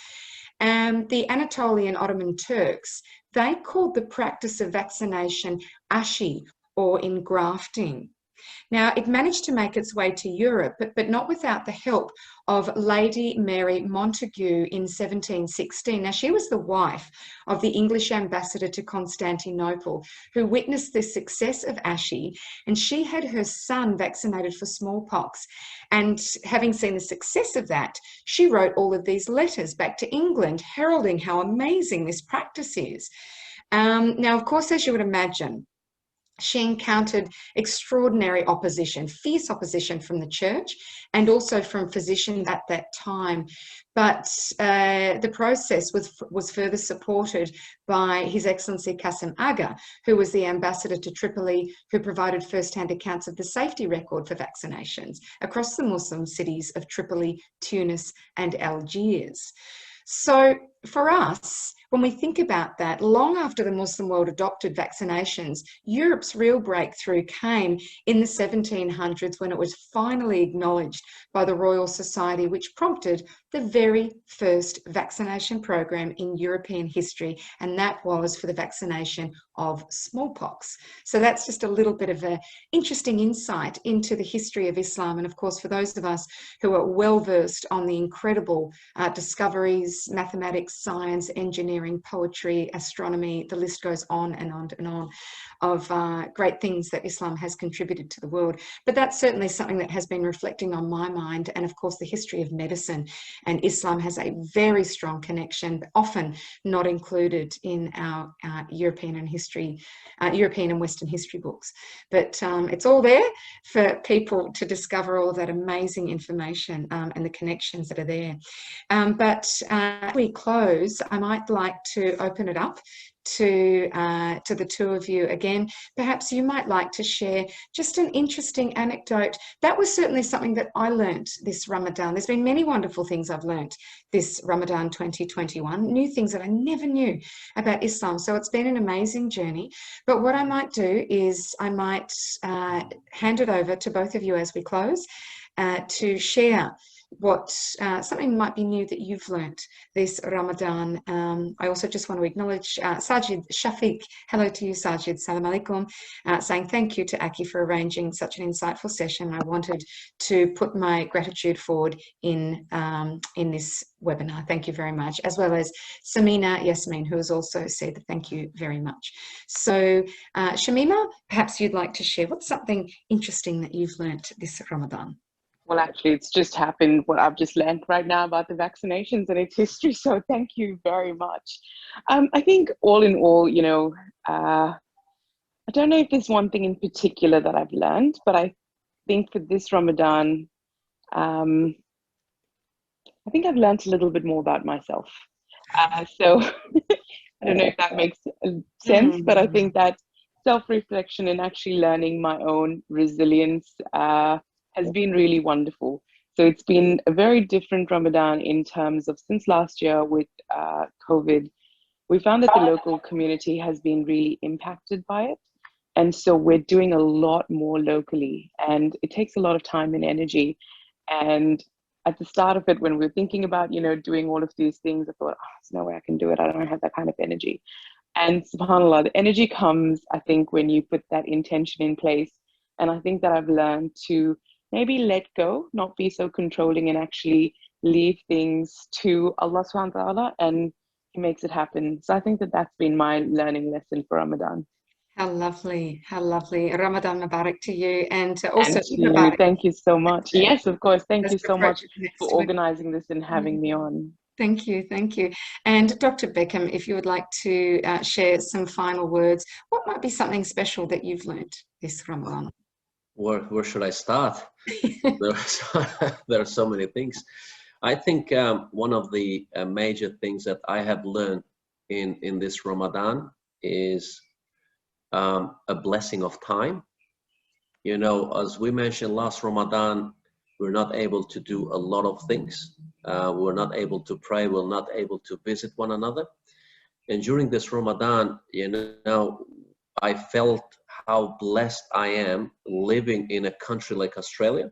And the Anatolian Ottoman Turks, they called the practice of vaccination AACCI, or engrafting. Now, it managed to make its way to Europe, but not without the help of Lady Mary Montagu in 1716. Now, she was the wife of the English ambassador to Constantinople, who witnessed the success of AACCI, and she had her son vaccinated for smallpox. And having seen the success of that, she wrote all of these letters back to England, heralding how amazing this practice is. Now, of course, as you would imagine, she encountered extraordinary opposition, fierce opposition from the church and also from physicians at that time. But the process was further supported by His Excellency Qasim Aga, who was the ambassador to Tripoli, who provided first-hand accounts of the safety record for vaccinations across the Muslim cities of Tripoli, Tunis, and Algiers. So for us, when we think about that, long after the Muslim world adopted vaccinations, Europe's real breakthrough came in the 1700s, when it was finally acknowledged by the Royal Society, which prompted the very first vaccination program in European history, and that was for the vaccination of smallpox. So that's just a little bit of an interesting insight into the history of Islam. And of course, for those of us who are well versed on the incredible discoveries, mathematics, science, engineering, poetry, astronomy, the list goes on and on and on, of great things that Islam has contributed to the world. But that's certainly something that has been reflecting on my mind, and of course the history of medicine and Islam has a very strong connection, but often not included in our European and Western history books. But it's all there for people to discover all of that amazing information and the connections that are there. But as we close, I might like to open it up to the two of you again. Perhaps you might like to share just an interesting anecdote. That was certainly something that I learned this Ramadan. There's been many wonderful things I've learned this Ramadan 2021, new things that I never knew about Islam. So it's been an amazing journey. But what I might do is I might hand it over to both of you as we close to share what something might be new that you've learnt this Ramadan. I also just want to acknowledge Sajid Shafiq. Hello to you, Sajid. Salam alaikum. Saying thank you to AACCI for arranging such an insightful session. I wanted to put my gratitude forward in this webinar. Thank you very much. As well as Samina Yasmin, who has also said thank you very much. So Shamima, perhaps you'd like to share what's something interesting that you've learnt this Ramadan? Well, actually, it's just happened what I've just learned right now about the vaccinations and its history. So thank you very much. I think all in all, you know, I don't know if there's one thing in particular that I've learned, but I think for this Ramadan, I think I've learned a little bit more about myself. So I don't know if that makes sense, but I think that self-reflection and actually learning my own resilience has been really wonderful. So it's been a very different Ramadan in terms of since last year with COVID. We found that the local community has been really impacted by it. And so we're doing a lot more locally, and it takes a lot of time and energy. And at the start of it, when we were thinking about, you know, doing all of these things, I thought, oh, there's no way I can do it. I don't have that kind of energy. And subhanAllah, the energy comes, I think, when you put that intention in place. And I think that I've learned to maybe let go, not be so controlling, and actually leave things to Allah subhanahu wa ta'ala, and He makes it happen. So I think that that's been my learning lesson for Ramadan. How lovely, how lovely. Ramadan Mubarak to you, and also thank you so much. Yes, of course. Thank you so much for week. organizing this and having me on. Thank you, thank you. And Dr. Beckham, if you would like to share some final words, what might be something special that you've learned this Ramadan? Where should I start? There are so many things. I think one of the major things that I have learned in this Ramadan is a blessing of time. You know, as we mentioned last Ramadan, we're not able to do a lot of things. We're not able to pray. We're not able to visit one another. And during this Ramadan, you know, I felt how blessed I am living in a country like Australia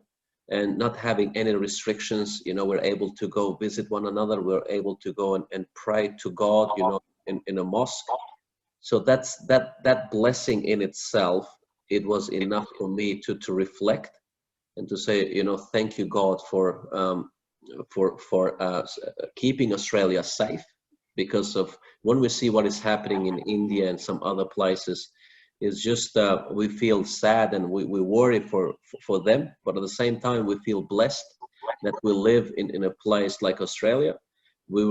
and not having any restrictions. You know, we're able to go visit one another. We're able to go and pray to God, you know, in a mosque. So that blessing in itself, it was enough for me to reflect and to say, you know, thank you, God, for keeping Australia safe. Because of when we see what is happening in India and some other places, it's just we feel sad and we worry for them, but at the same time we feel blessed that we live in a place like Australia. We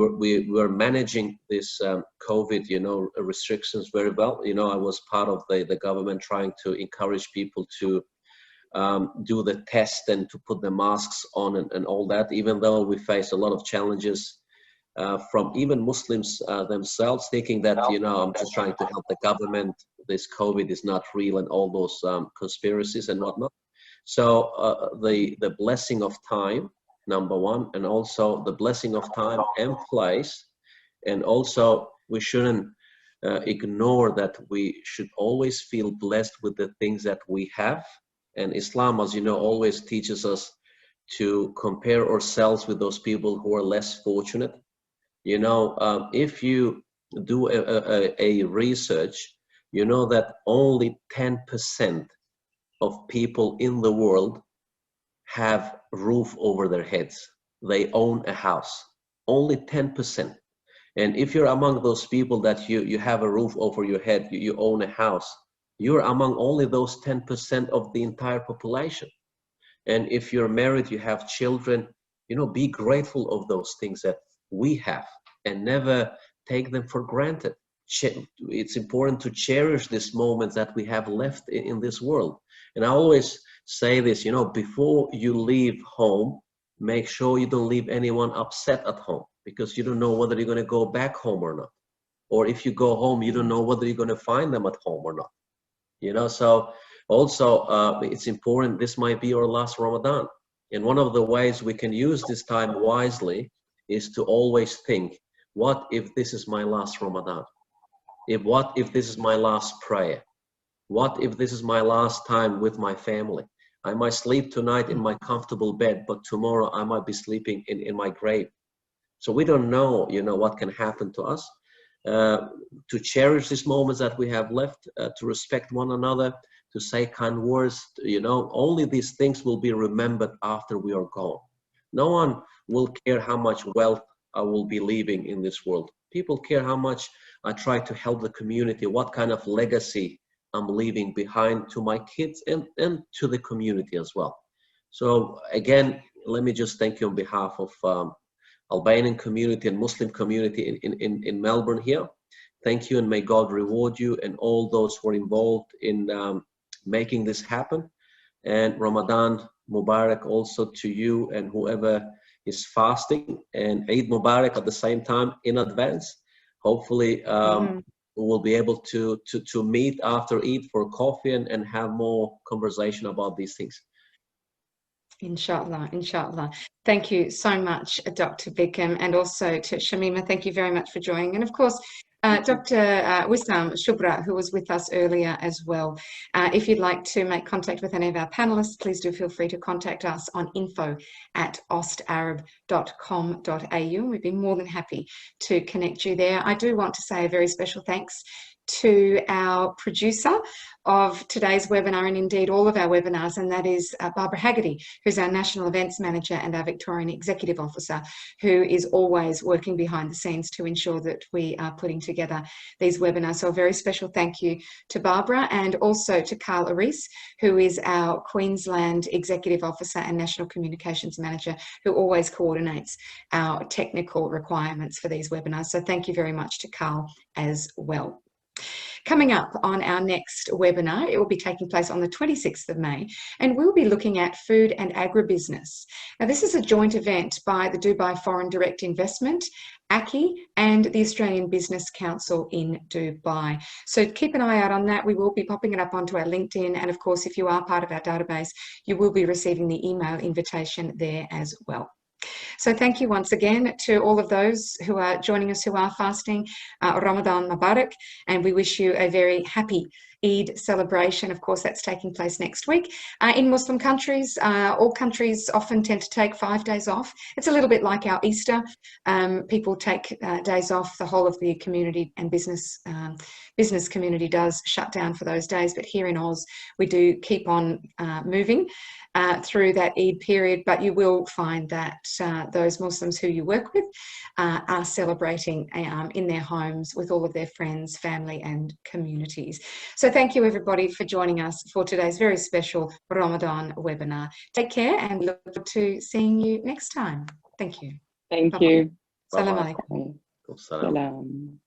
were managing this COVID, you know, restrictions very well. You know, I was part of the government trying to encourage people to do the test and to put the masks on and all that, even though we faced a lot of challenges from even Muslims themselves, thinking that, you know, I'm just trying to help the government, this COVID is not real, and all those conspiracies and whatnot. So the blessing of time, number one, and also the blessing of time and place. And also we shouldn't ignore that we should always feel blessed with the things that we have. And Islam, as you know, always teaches us to compare ourselves with those people who are less fortunate. You know, if you do a research, you know that only 10% of people in the world have roof over their heads. They own a house, only 10%. And if you're among those people that you have a roof over your head, you own a house, you're among only those 10% of the entire population. And if you're married, you have children, You know, be grateful of those things that we have and never take them for granted. It's important to cherish these moments that we have left in this world. And I always say this, you know, before you leave home, make sure you don't leave anyone upset at home, because you don't know whether you're going to go back home or not. Or if you go home, you don't know whether you're going to find them at home or not. You know, so also it's important, this might be our last Ramadan. And one of the ways we can use this time wisely is to always think, what if this is my last Ramadan? What if this is my last prayer? What if this is my last time with my family? I might sleep tonight in my comfortable bed, but tomorrow I might be sleeping in my grave. So we don't know, you know, what can happen to us. To cherish these moments that we have left, to respect one another, to say kind words, you know, only these things will be remembered after we are gone. No one will care how much wealth I will be leaving in this world. People care how much I try to help the community, what kind of legacy I'm leaving behind to my kids and to the community as well. So again, let me just thank you on behalf of Albanian community and Muslim community in Melbourne here. Thank you, and may God reward you and all those who are involved in making this happen. And Ramadan Mubarak also to you and whoever is fasting, and Eid Mubarak at the same time in advance. Hopefully we'll be able to meet after Eid for coffee and have more conversation about these things. Inshallah, inshallah. Thank you so much, Dr. Bikram, and also to Shamima. Thank you very much for joining. And of course, Dr. Wissam Shubra, who was with us earlier as well. If you'd like to make contact with any of our panelists, please do feel free to contact us on info@ostarab.com.au. We'd be more than happy to connect you there. I do want to say a very special thanks to our producer of today's webinar, and indeed all of our webinars, and that is Barbara Haggerty, who's our National Events Manager and our Victorian Executive Officer, who is always working behind the scenes to ensure that we are putting together these webinars. So a very special thank you to Barbara, and also to Carl Aris, who is our Queensland Executive Officer and National Communications Manager, who always coordinates our technical requirements for these webinars. So thank you very much to Carl as well. Coming up on our next webinar, it will be taking place on the 26th of May, and we'll be looking at food and agribusiness. Now, this is a joint event by the Dubai Foreign Direct Investment, AACCI, and the Australian Business Council in Dubai. So keep an eye out on that. We will be popping it up onto our LinkedIn, and of course, if you are part of our database, you will be receiving the email invitation there as well. So thank you once again to all of those who are joining us who are fasting. Ramadan Mubarak, and we wish you a very happy Eid celebration. Of course, that's taking place next week. In Muslim countries, all countries often tend to take 5 days off. It's a little bit like our Easter. People take days off. The whole of the community and business community does shut down for those days. But here in Oz, we do keep on moving through that Eid period. But you will find that those Muslims who you work with are celebrating in their homes with all of their friends, family and communities. So thank you everybody for joining us for today's very special Ramadan webinar. Take care and look forward to seeing you next time. Thank you. Thank Bye-bye. you. Salam alaikum. Salam.